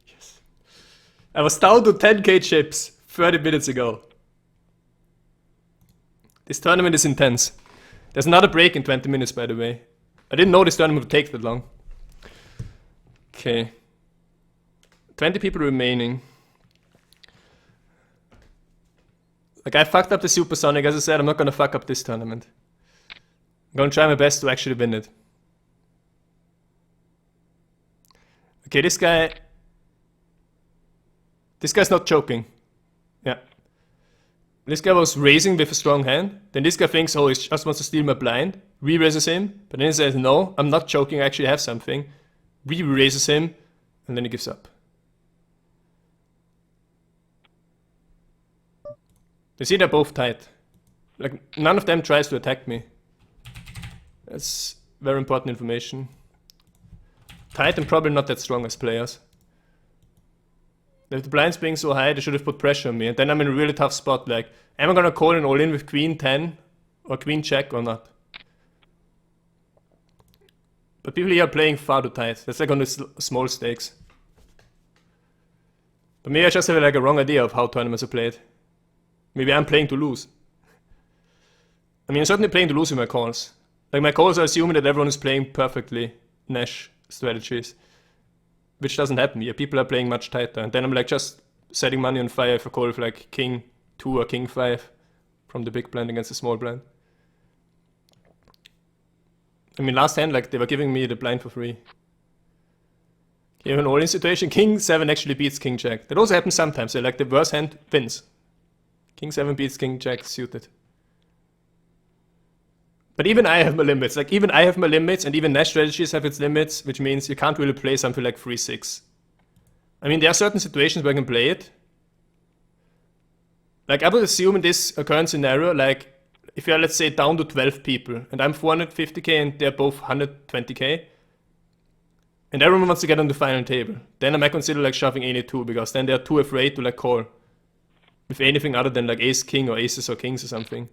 Yes. I was down to 10k chips 30 minutes ago. This tournament is intense. There's another break in 20 minutes, by the way. I didn't know this tournament would take that long. Okay. 20 people remaining. Like I fucked up the Supersonic. As I said, I'm not gonna fuck up this tournament. I'm gonna try my best to actually win it. Okay, this guy's not choking. Yeah. This guy was raising with a strong hand. Then this guy thinks, oh, he just wants to steal my blind. Re-raises him. But then he says, no, I'm not choking, I actually have something. Re-raises him. And then he gives up. You see, they're both tight. Like, none of them tries to attack me. That's very important information. Tight and probably not that strong as players. If the blinds being so high, they should have put pressure on me. And then I'm in a really tough spot. Like, am I gonna call an all-in with queen 10 or queen check or not? But people here are playing far too tight. That's like on the small stakes. But maybe I just have like a wrong idea of how tournaments are played. Maybe I'm playing to lose. I mean, I'm certainly playing to lose with my calls. Like my calls are assuming that everyone is playing perfectly Nash strategies. Which doesn't happen here. People are playing much tighter. And then I'm like just setting money on fire if I call with like King 2 or King 5 from the big blind against the small blind. I mean, last hand, like they were giving me the blind for free. Okay, in an all-in situation, King 7 actually beats King Jack. That also happens sometimes. So like the worst hand wins. King 7 beats King Jack suited. But even I have my limits. Like even I have my limits, and even Nash strategies have its limits, which means you can't really play something like 3-6. I mean, there are certain situations where I can play it. Like I would assume in this current scenario, like if you're, let's say, down to 12 people, and I'm 450k and they're both 120k, and everyone wants to get on the final table, then I might consider like shoving a2, because then they're too afraid to like call with anything other than like ace king or aces or kings or something.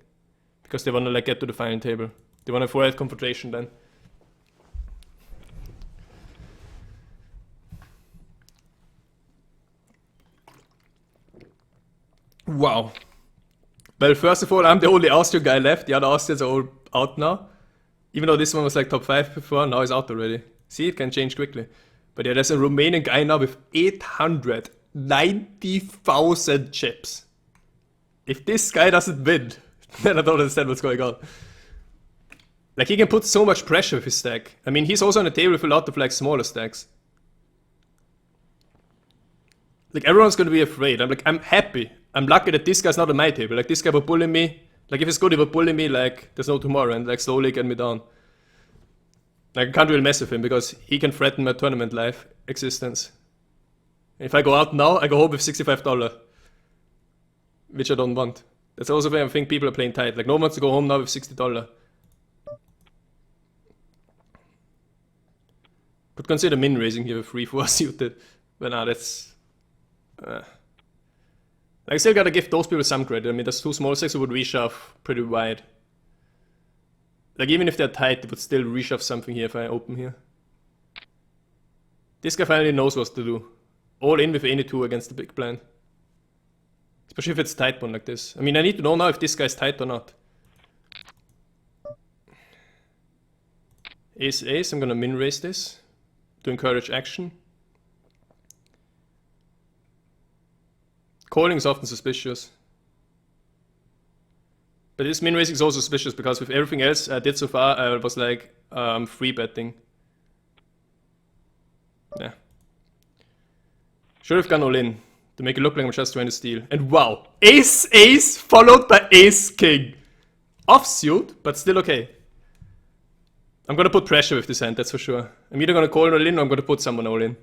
Because they want to like get to the final table. They want to avoid confrontation then. Wow. Well, first of all, I'm the only Austrian guy left. The other Austrians are all out now. Even though this one was like top 5 before, now he's out already. See, it can change quickly. But yeah, there's a Romanian guy now with 890,000 chips. If this guy doesn't win, then I don't understand what's going on. Like, he can put so much pressure with his stack. I mean, he's also on the table with a lot of, like, smaller stacks. Like, everyone's gonna be afraid. I'm happy. I'm lucky that this guy's not on my table. Like, this guy would bully me. Like, if it's good, he would bully me, like, there's no tomorrow, and, like, slowly get me down. Like, I can't really mess with him, because he can threaten my tournament life existence. If I go out now, I go home with $65. Which I don't want. That's also why I think people are playing tight. Like, no one wants to go home now with $60. Could consider min raising here with 3-4 suited. But nah, that's... like, I still gotta give those people some credit. I mean, there's two small stacks who would reshove pretty wide. Like, even if they're tight, they would still reshove something here if I open here. This guy finally knows what to do. All in with any 2 against the big blind. Especially if it's tight one like this. I mean, I need to know now if this guy's tight or not. Ace ace, I'm gonna min raise this to encourage action. Calling is often suspicious. But this min raising is also suspicious because with everything else I did so far, I was like free betting. Yeah. Should have gone all in to make it look like I'm just trying to steal. And wow, ace ace followed by ace king. Offsuit, but still okay. I'm gonna put pressure with this hand, that's for sure. I'm either gonna call all in or I'm gonna put someone all in.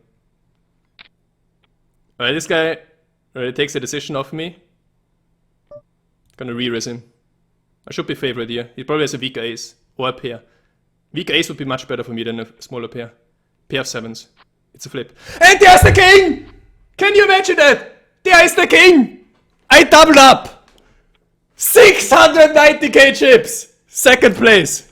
Alright, this guy already takes a decision off me. Gonna re-raise him. I should be favorite here. He probably has a weaker ace or a pair. Weaker ace would be much better for me than a smaller pair. Pair of 7s. It's a flip. And there's the king! Can you imagine that? There is the king! I doubled up! 690k chips! Second place.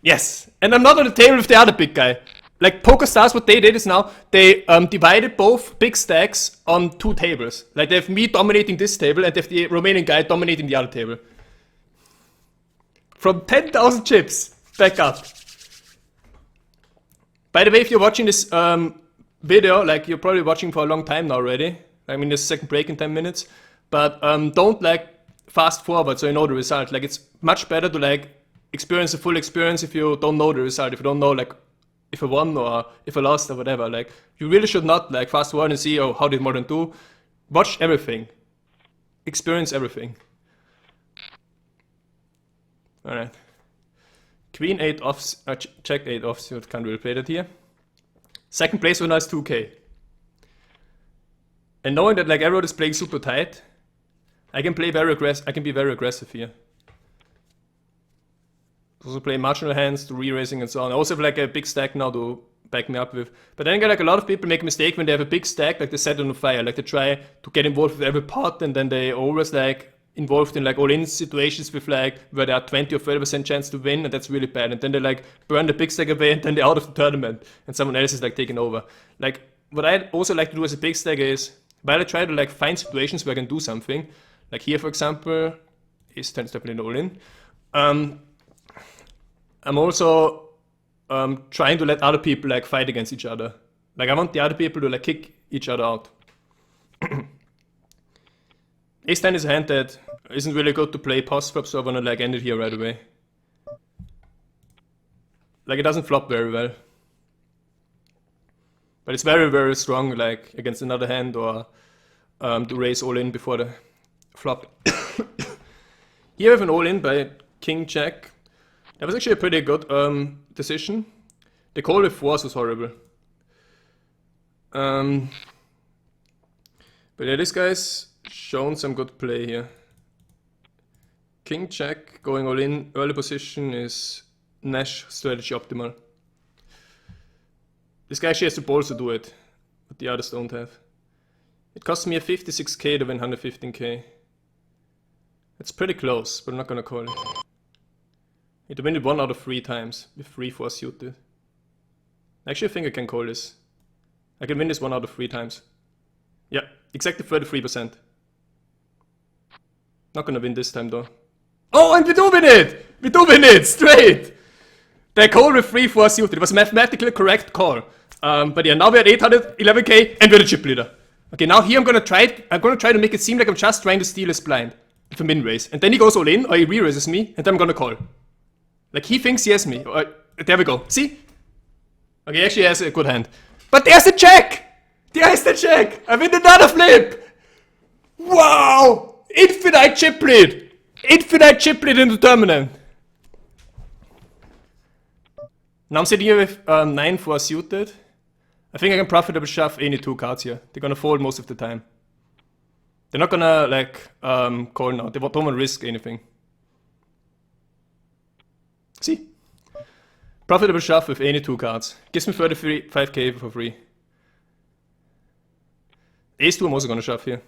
Yes, and I'm not on the table with the other big guy. Like, PokerStars, what they did is now, they divided both big stacks on 2 tables. Like, they have me dominating this table and they have the Romanian guy dominating the other table. From 10,000 chips, back up. By the way, if you're watching this video, like, you're probably watching for a long time now already. I mean, there's a second break in 10 minutes. But don't, like, fast forward so you know the result. Like, it's much better to, like, experience the full experience if you don't know the result, if you don't know, like, if I won or if I lost or whatever. Like, you really should not, like, fast forward and see, oh, how did Moldran do? Watch everything. Experience everything. Alright. Queen 8 off, check 8 offsuit, can't really play that here. Second place winner is 2k. And knowing that, like, everyone is playing super tight, I can play very aggressive, I can be very aggressive here. Also play marginal hands to re-raising and so on. I also have like a big stack now to back me up with. But then again, like, a lot of people make a mistake when they have a big stack, like they set it on fire. Like, they try to get involved with every pot and then they always like involved in like all-in situations with like where there are 20 or 30% chance to win, and that's really bad. And then they like burn the big stack away and then they're out of the tournament and someone else is like taking over. Like, what I also like to do as a big stack is, while I try to like find situations where I can do something, like here for example, is 10 definitely all-in. I'm also trying to let other people like fight against each other. Like, I want the other people to like kick each other out. Ace-10 is a hand that isn't really good to play post-flop, so I wanna like end it here right away. Like, it doesn't flop very well. But it's very, very strong, like, against another hand or to raise all-in before the flop. Here we have an all-in by King-Jack. That was actually a pretty good decision. The call with 4s was horrible. But yeah, this guy's shown some good play here. King check, going all in, early position is Nash strategy optimal. This guy actually has the balls to do it, but the others don't have. It costs me a 56k to win 115k. It's pretty close, but I'm not gonna call it. Need to win it 1 out of 3 times with 3-4 suited. Actually, I think I can call this. I can win this 1 out of 3 times. Yeah, exactly 33%. Not gonna win this time though. Oh, and we do win it! We do win it, straight! They call with 3-4 suited. It was a mathematically correct call. But yeah, now we're at 811k and we're the chip leader. Okay, now here I'm gonna try to make it seem like I'm just trying to steal his blind with a min raise. And then he goes all in, or he re-raises me, and then I'm gonna call. Like, he thinks he has me. There we go. See? Okay, he actually has a good hand. But there's the check! There's the check! I win another flip! Wow! Infinite chip lead! Infinite chip lead in the tournament. Now I'm sitting here with 9-4 suited. I think I can profitable shove any 2 cards here. They're gonna fold most of the time. They're not gonna like call now. They don't want to risk anything. See? Profitable shove with any 2 cards. Gives me 35k for free. Ace-2 I'm also gonna shove here.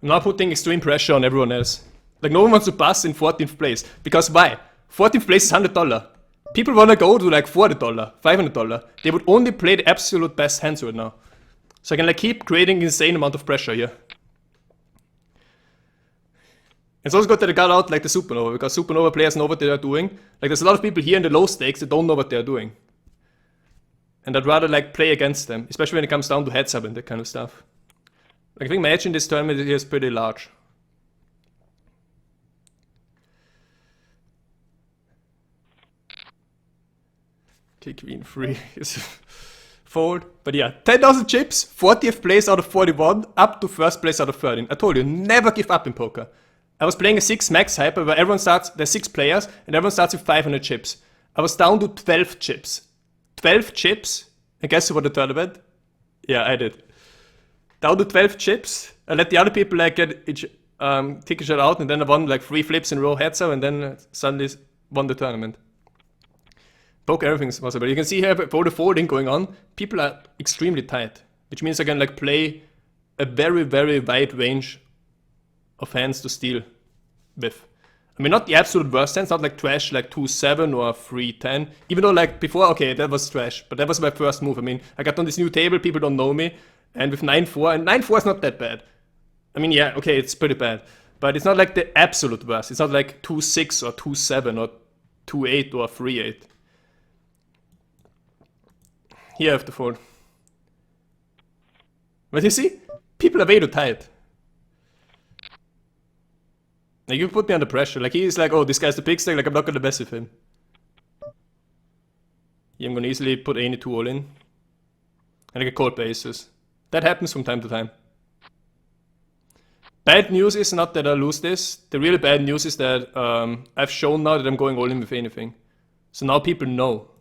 I'm now putting extreme pressure on everyone else. Like, no one wants to pass in 14th place. Because why? 14th place is $100. People wanna go to like $40, $500. They would only play the absolute best hands right now. So I can like keep creating insane amount of pressure here. It's also good that I got out like the Supernova, because Supernova players know what they are doing. Like, there's a lot of people here in the low stakes that don't know what they are doing. And I'd rather like play against them, especially when it comes down to heads up and that kind of stuff. Like, I think my edge in this tournament here is pretty large. Okay, queen 3 is fold. But yeah, 10,000 chips, 40th place out of 41, up to 1st place out of 13. I told you, never give up in poker. I was playing a 6 max hyper where everyone starts, there's 6 players, and everyone starts with 500 chips. I was down to 12 chips. 12 chips? And guess who won the tournament? Yeah, I did. Down to 12 chips. I let the other people like get each take a shot out, and then I won like 3 flips in a row heads up, and then suddenly won the tournament. Poker, everything's possible. You can see here with all the folding going on, people are extremely tight, which means I can like play a very, very wide range of hands to steal with. I mean, not the absolute worst hands, not like trash like 2-7 or 3-10. Even though like before, okay, that was trash, but that was my first move. I mean, I got on this new table, people don't know me, and with 9-4, and 9-4 is not that bad. I mean, yeah, okay, it's pretty bad, but it's not like the absolute worst. It's not like 2-6 or 2-7 or 2-8 or 3-8. Here I have to fold. But you see, people are way too tight. Like, you put me under pressure. Like, he's like, oh, this guy's the big stack, like, I'm not gonna mess with him. Yeah, I'm gonna easily put any 2 all in. And I get called by aces. That happens from time to time. Bad news is not that I lose this. The really bad news is that I've shown now that I'm going all in with anything. So now people know.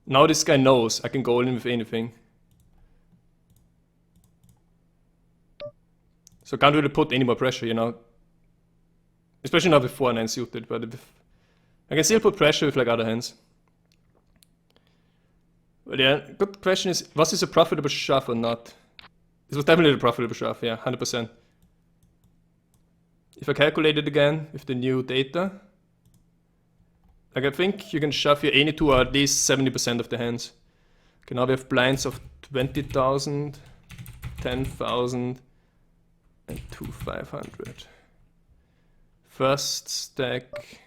Now this guy knows I can go all in with anything. So I can't really put any more pressure, you know. Especially not with 4-9 suited, but I can still put pressure with like other hands. But yeah, good question is, was this a profitable shove or not? This was definitely a profitable shove, yeah, 100%. If I calculate it again with the new data, like, I think you can shove here any 2 or at least 70% of the hands. Okay, now we have blinds of 20,000, 10,000, and 2,500. First stack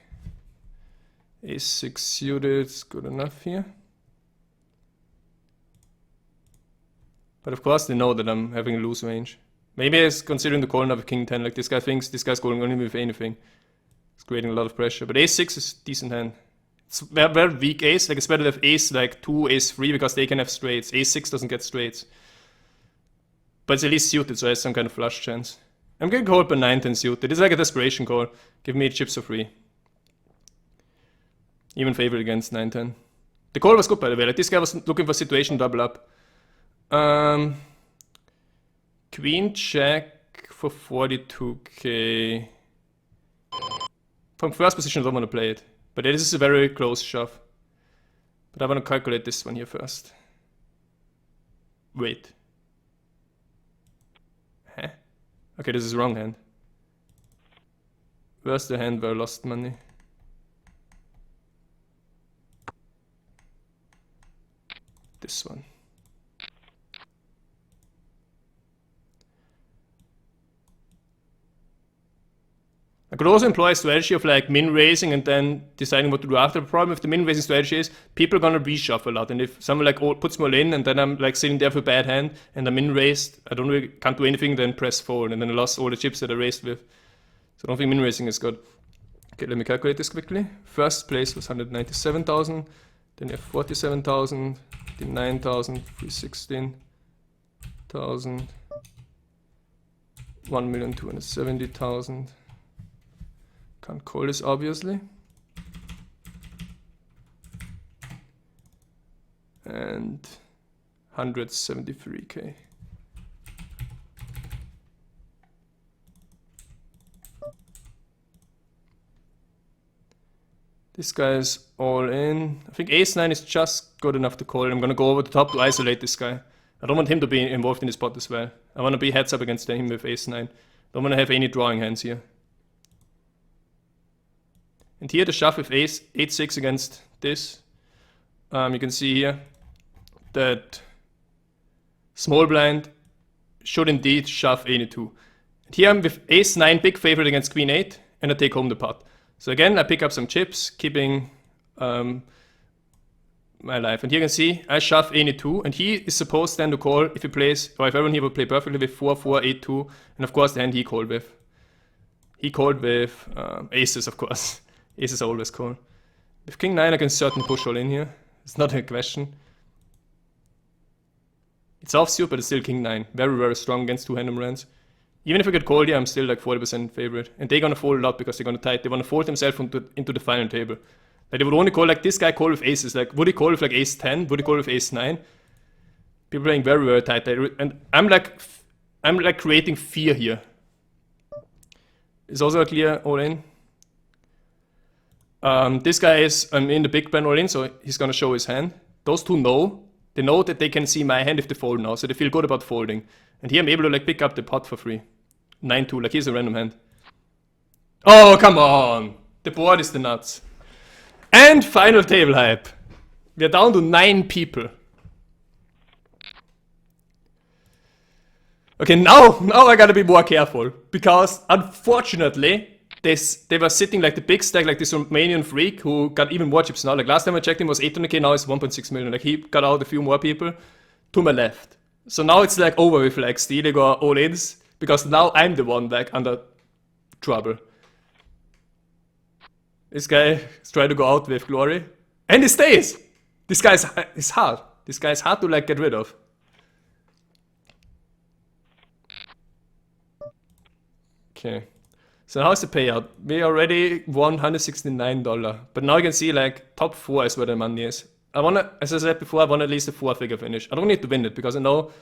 is 6 suited, it's good enough here. But of course they know that I'm having a loose range. Maybe it's considering the call now with king 10, like this guy thinks this guy's going only with anything. It's creating a lot of pressure, but ace-6 is a decent hand. It's very, very weak ace, like it's better to have ace like 2, ace-3 because they can have straights. Ace-6 doesn't get straights. But it's at least suited, so it has some kind of flush chance. I'm getting called by 9-10 suited. It's like a desperation call. Give me chips for free. Even favored against 9-10. The call was good, by the way. Like, this guy was looking for situation double up. Queen check for 42k. From first position I don't want to play it. But this is a very close shove. But I want to calculate this one here first. Wait. Huh? Okay, this is the wrong hand. Where's the hand where I lost money? This one. I could also employ a strategy of like min raising and then deciding what to do after. The problem with the min raising strategy is people are gonna reshuffle a lot, and if someone like puts me all in and then I'm like sitting there for a bad hand and I'm min raised, I can't do anything, then press fold, and then I lost all the chips that I raised with. So I don't think min raising is good. Okay, let me calculate this quickly. First place was 197,000. Then you have 47,000, 59,000, 316,000, 1,270,000. Can't call this obviously. And 173k. This guy is all in. I think ace-9 is just good enough to call it. I'm gonna go over the top to isolate this guy. I don't want him to be involved in this pot as well. I wanna be heads up against him with ace-9. Don't wanna have any drawing hands here. And here the shove with ace 8-6 against this. You can see here that small blind should indeed shove 82. And here I'm with ace-9 big favorite against queen 8 and I take home the pot. So again, I pick up some chips, keeping my life. And here you can see I shove 82, and he is supposed then to call if he plays, or if everyone here would play perfectly with 4-4, 8-2, and of course the hand he called with. He called with aces, of course. Aces always call. With king 9 I can certainly push all in here. It's not a question. It's offsuit, but it's still king 9. Very, very strong against two random hands. Even if I get called here, I'm still like 40% favorite. And they're gonna fold a lot because they're gonna tight. They wanna fold themselves into the final table. Like they would only call like this guy call with aces. Like would he call with like ace 10? Would he call with ace 9? People playing very, very tight. And I'm like creating fear here. It's also a clear all in. This guy is in the big blind all in, so he's gonna show his hand. Those two know. They know that they can see my hand if they fold now, so they feel good about folding. And here I'm able to like pick up the pot for free. 9-2, like here's a random hand. Oh, come on! The board is the nuts. And final table hype. We are down to 9 people. Okay, now I gotta be more careful. Because unfortunately, they were sitting like the big stack, like this Romanian freak who got even more chips now. Like last time I checked him was 800k, now it's 1.6 million. Like he got out a few more people to my left. So now it's like over with like stealing or all-ins, because now I'm the one like under trouble. This guy is trying to go out with glory. And he stays! This guy is hard. This guy is hard to like get rid of. Okay. So how's the payout? We already won $169. But now you can see like top 4 is where the money is. I wanna, as I said before, I want at least a 4-figure finish. I don't need to win it because I know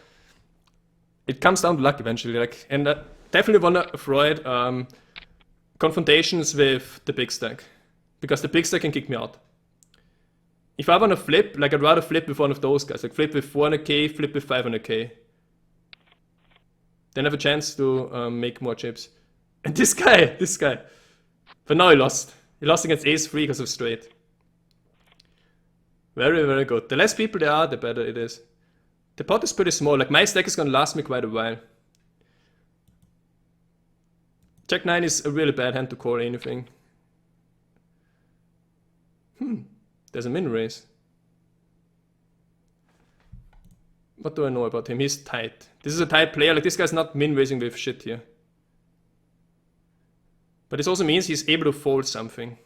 it comes down to luck eventually. Like, and I definitely wanna avoid confrontations with the big stack, because the big stack can kick me out. If I wanna flip, like I'd rather flip with one of those guys, like flip with 400k, flip with 500k. Then I have a chance to make more chips. And this guy. But now he lost. He lost against ace 3 because of straight. Very, very good. The less people there are, the better it is. The pot is pretty small. Like my stack is gonna last me quite a while. Jack 9 is a really bad hand to call anything. There's a min raise. What do I know about him? He's tight. This is a tight player. Like this guy's not min raising with shit here. But this also means he's able to fold something.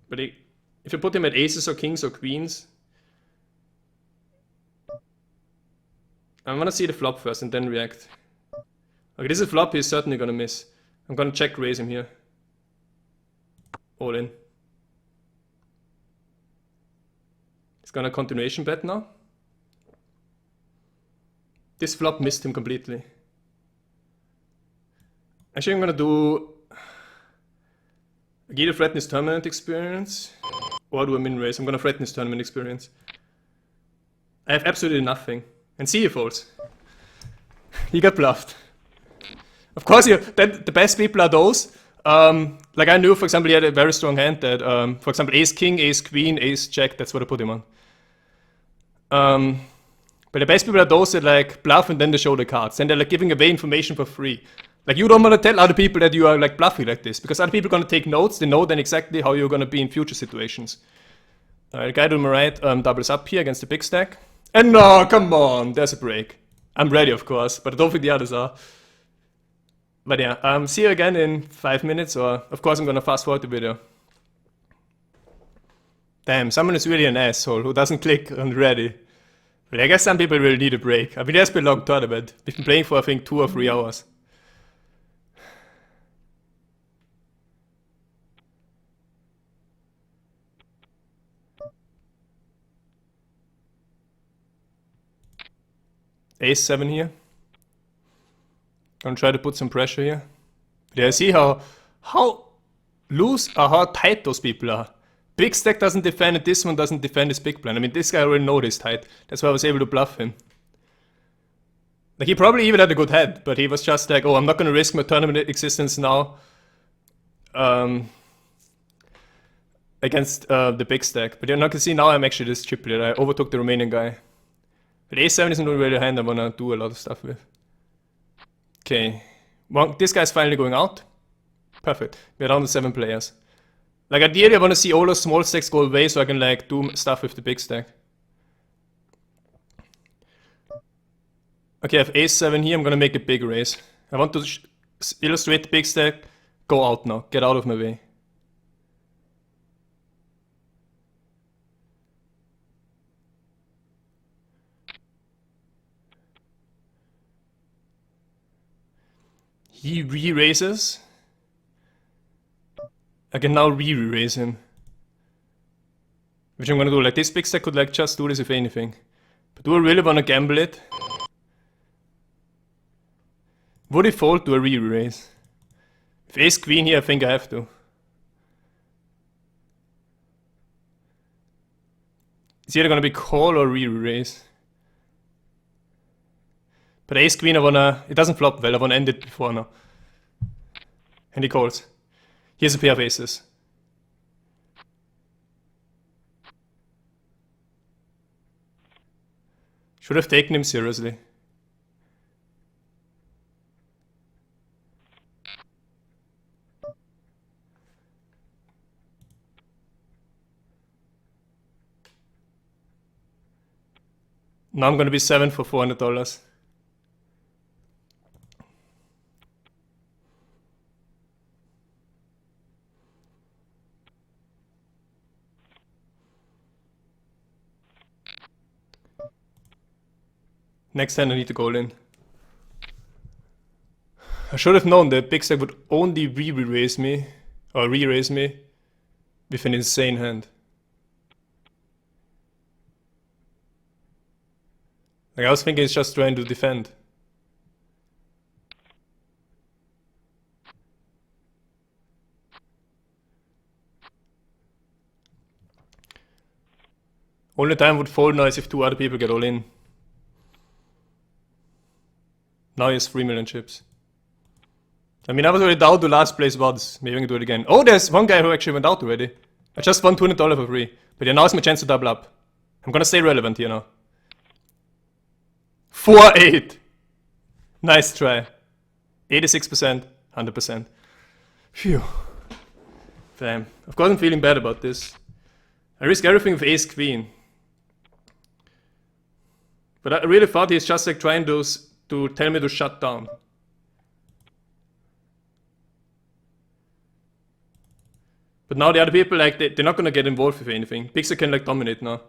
But if you put him at aces or kings or queens, I want to see the flop first and then react. Okay, this is a flop he's certainly gonna miss. I'm gonna check raise him here. All in. He's gonna continuation bet now. This flop missed him completely. Actually, I'm gonna do either threaten his tournament experience or do a min raise. I'm gonna threaten his tournament experience. I have absolutely nothing. And see he folds. He got bluffed. Of course, then the best people are those. Like I knew, for example, he had a very strong hand that, for example, ace king, ace queen, ace jack, that's what I put him on. But the best people are those that like bluff and then they show the cards. And they're like giving away information for free. Like you don't want to tell other people that you are like bluffing like this, because other people are going to take notes. They know then exactly how you're going to be in future situations. The guy to my right doubles up here against the big stack. And no, come on, there's a break. I'm ready, of course, but I don't think the others are. But yeah, see you again in 5 minutes, or of course I'm gonna fast forward the video. Damn, someone is really an asshole who doesn't click on ready. But I guess some people will need a break. I mean, there's been a long tournament. We've been playing for, I think, 2 or 3 hours. Ace 7 here. Gonna try to put some pressure here. But yeah, see how loose or how tight those people are. Big stack doesn't defend and this one doesn't defend his big blind. I mean, this guy already know this tight. That's why I was able to bluff him. Like, he probably even had a good head, but he was just like, oh, I'm not gonna risk my tournament existence now against the big stack. But you're not gonna see now I'm actually this chip leader. I overtook the Romanian guy. But A7 isn't really a hand I wanna do a lot of stuff with. Okay. Well, this guy's finally going out. Perfect. We're down to 7 players. Like, ideally I wanna see all those small stacks go away so I can like do stuff with the big stack. Okay, I have Ace7 here, I'm gonna make a big raise. I want to illustrate the big stack. Go out now, get out of my way. He re-raises. I can now re-raise him. Which I'm gonna do, like this big stack could like just do this if anything. But do I really wanna gamble it? Would he fold to a re-raise? If ace queen here, I think I have to. It's either gonna be call or re-raise. But ace queen I wanna, it doesn't flop well, I wanna end it before now. And he calls. Here's a pair of aces. Should have taken him seriously. Now I'm gonna be 7 for $400. Next hand I need to go all in. I should have known that big stack would only re-raise me, or re-raise me, with an insane hand. Like, I was thinking it's just trying to defend. Only time would fold now is if 2 other people get all in. Now he has 3 million chips. I mean, I was already down to last place once. Maybe I can do it again. Oh, there's one guy who actually went out already. I just won $200 for free. But yeah, now it's my chance to double up. I'm gonna stay relevant here now. 4-8. Nice try. 86%, 100%. Phew. Damn. Of course I'm feeling bad about this. I risk everything with ace queen. But I really thought he's just like trying to tell me to shut down. But now the other people, like, they're not gonna get involved with anything. Pixel can like dominate now.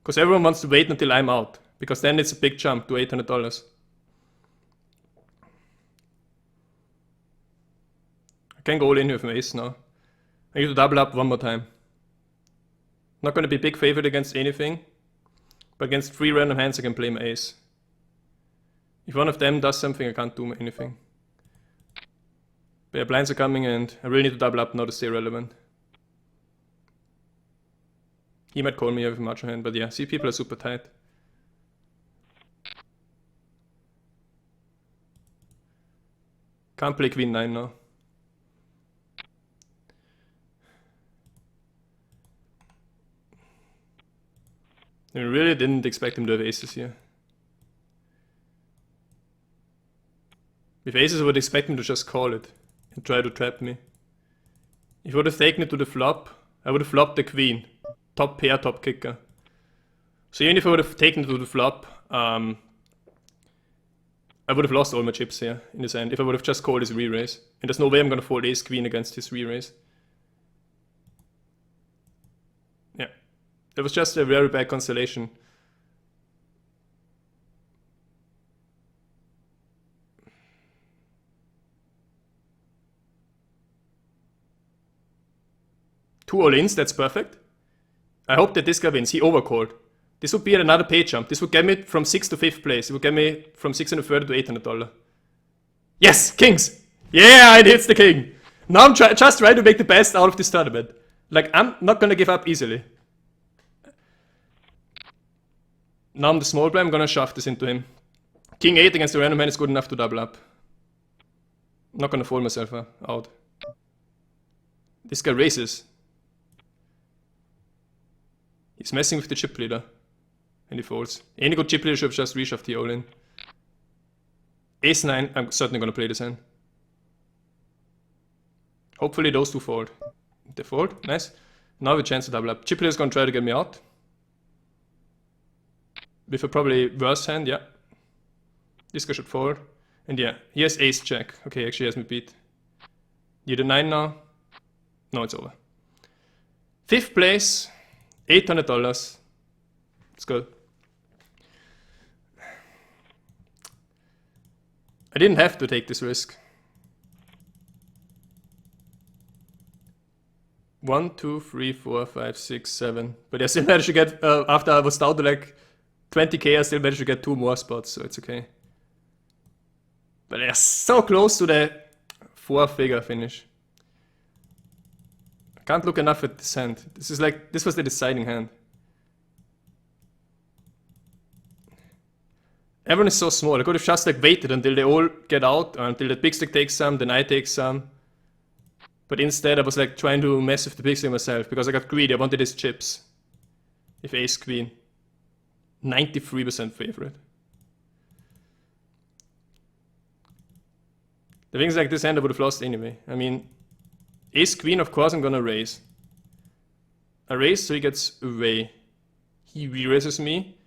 Because everyone wants to wait until I'm out. Because then it's a big jump to $800. I can go all in with my ace now. I need to double up one more time. Not gonna be big favorite against anything. But against 3 random hands I can play my ace. If one of them does something, I can't do anything. But yeah, blinds are coming and I really need to double up now to stay relevant. He might call me with a macho hand, but yeah, see, people are super tight. Can't play queen 9 now. I really didn't expect him to have aces here. With aces I would expect him to just call it and try to trap me. If he would have taken it to the flop, I would have flopped the queen. Top pair, top kicker. So even if I would have taken it to the flop, I would have lost all my chips here in this end if I would have just called his re-raise. And there's no way I'm gonna fold ace queen against his re-raise. Yeah. That was just a very bad constellation. Two all-ins, that's perfect. I hope that this guy wins. He overcalled. This would be another pay jump. This would get me from 6th to 5th place. It would get me from $630 to $800. Yes, kings! Yeah, it hits the king. Now I'm just trying to make the best out of this tournament. Like, I'm not gonna give up easily. Now I'm the small player, I'm gonna shove this into him. King 8 against the random hand is good enough to double up. I'm not gonna fold myself out. This guy raises. He's messing with the chip leader. And he folds. Any good chip leader should have just reshoved the all-in. Ace 9, I'm certainly gonna play this hand. Hopefully those two fold. They fold, nice. Now we have a chance to double up. Chip leader's gonna try to get me out. With a probably worse hand, yeah. This guy should fold. And yeah, he has ace jack. Okay, he actually has me beat. Need a 9 now. No, it's over. 5th place, $800. It's good. I didn't have to take this risk. 1, 2, 3, 4, 5, 6, 7. But I still managed to get, after I was down to like 20k, I still managed to get 2 more spots, so it's okay. But they're so close to the 4-figure finish. I can't look enough at this hand. This was the deciding hand. Everyone is so small. I could have just like waited until they all get out, or until the big stack takes some, then I take some. But instead I was like trying to mess with the big stack myself, because I got greedy. I wanted his chips. If ace queen. 93% favorite. The things like this hand I would have lost anyway. I mean, ace queen, of course I'm gonna raise. I raise so he gets away. He re-raises me.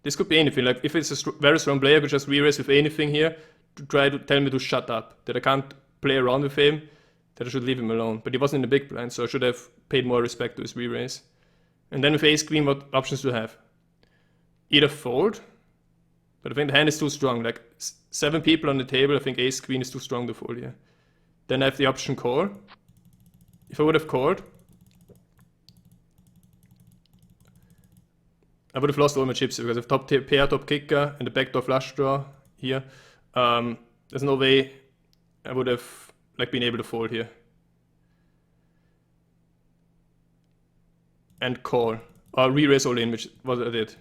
This could be anything. Like if it's a very strong player, I could just re-raise with anything here to try to tell me to shut up. That I can't play around with him. That I should leave him alone. But he wasn't in the big blind, so I should have paid more respect to his re-raise. And then with ace queen, what options do I have? Either fold, but I think the hand is too strong. Like 7 people on the table, I think ace queen is too strong to fold here. Then I have the option call. If I would have called, I would have lost all my chips because I have top pair, top kicker, and the backdoor flush draw here. There's no way I would have like been able to fold here. And call. Or re-raise all in, which was what I did.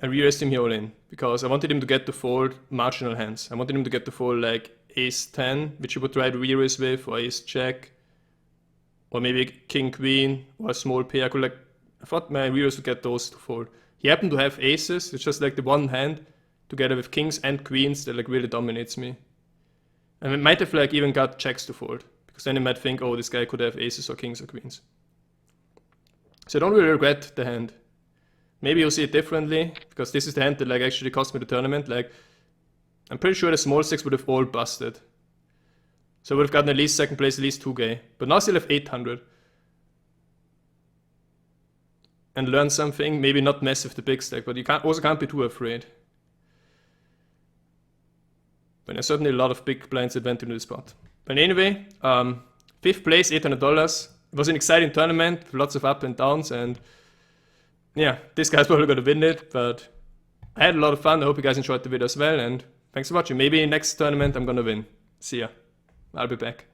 I re-raised him here all in because I wanted him to get to fold marginal hands. I wanted him to get to fold like ace 10, which he would try to re-raise with, or ace jack, or maybe king queen, or a small pair. I thought my re-raise would get those to fold. He happened to have aces. It's just like the one hand together with kings and queens that like really dominates me. And it might have like even got jacks to fold, because then you might think, oh, this guy could have aces or kings or queens. So I don't really regret the hand. Maybe you'll see it differently, because this is the hand that like actually cost me the tournament. Like, I'm pretty sure the small six would have all busted. So I would have gotten at least second place, at least 2k. But now I still have 800. And learn something, maybe not mess with the big stack, but you also can't be too afraid. But there's certainly a lot of big blinds that went into this spot. But anyway, 5th place, $800. It was an exciting tournament, with lots of ups and downs, and yeah, this guy's probably going to win it, but I had a lot of fun. I hope you guys enjoyed the video as well, and thanks for watching. Maybe next tournament I'm going to win. See ya. I'll be back.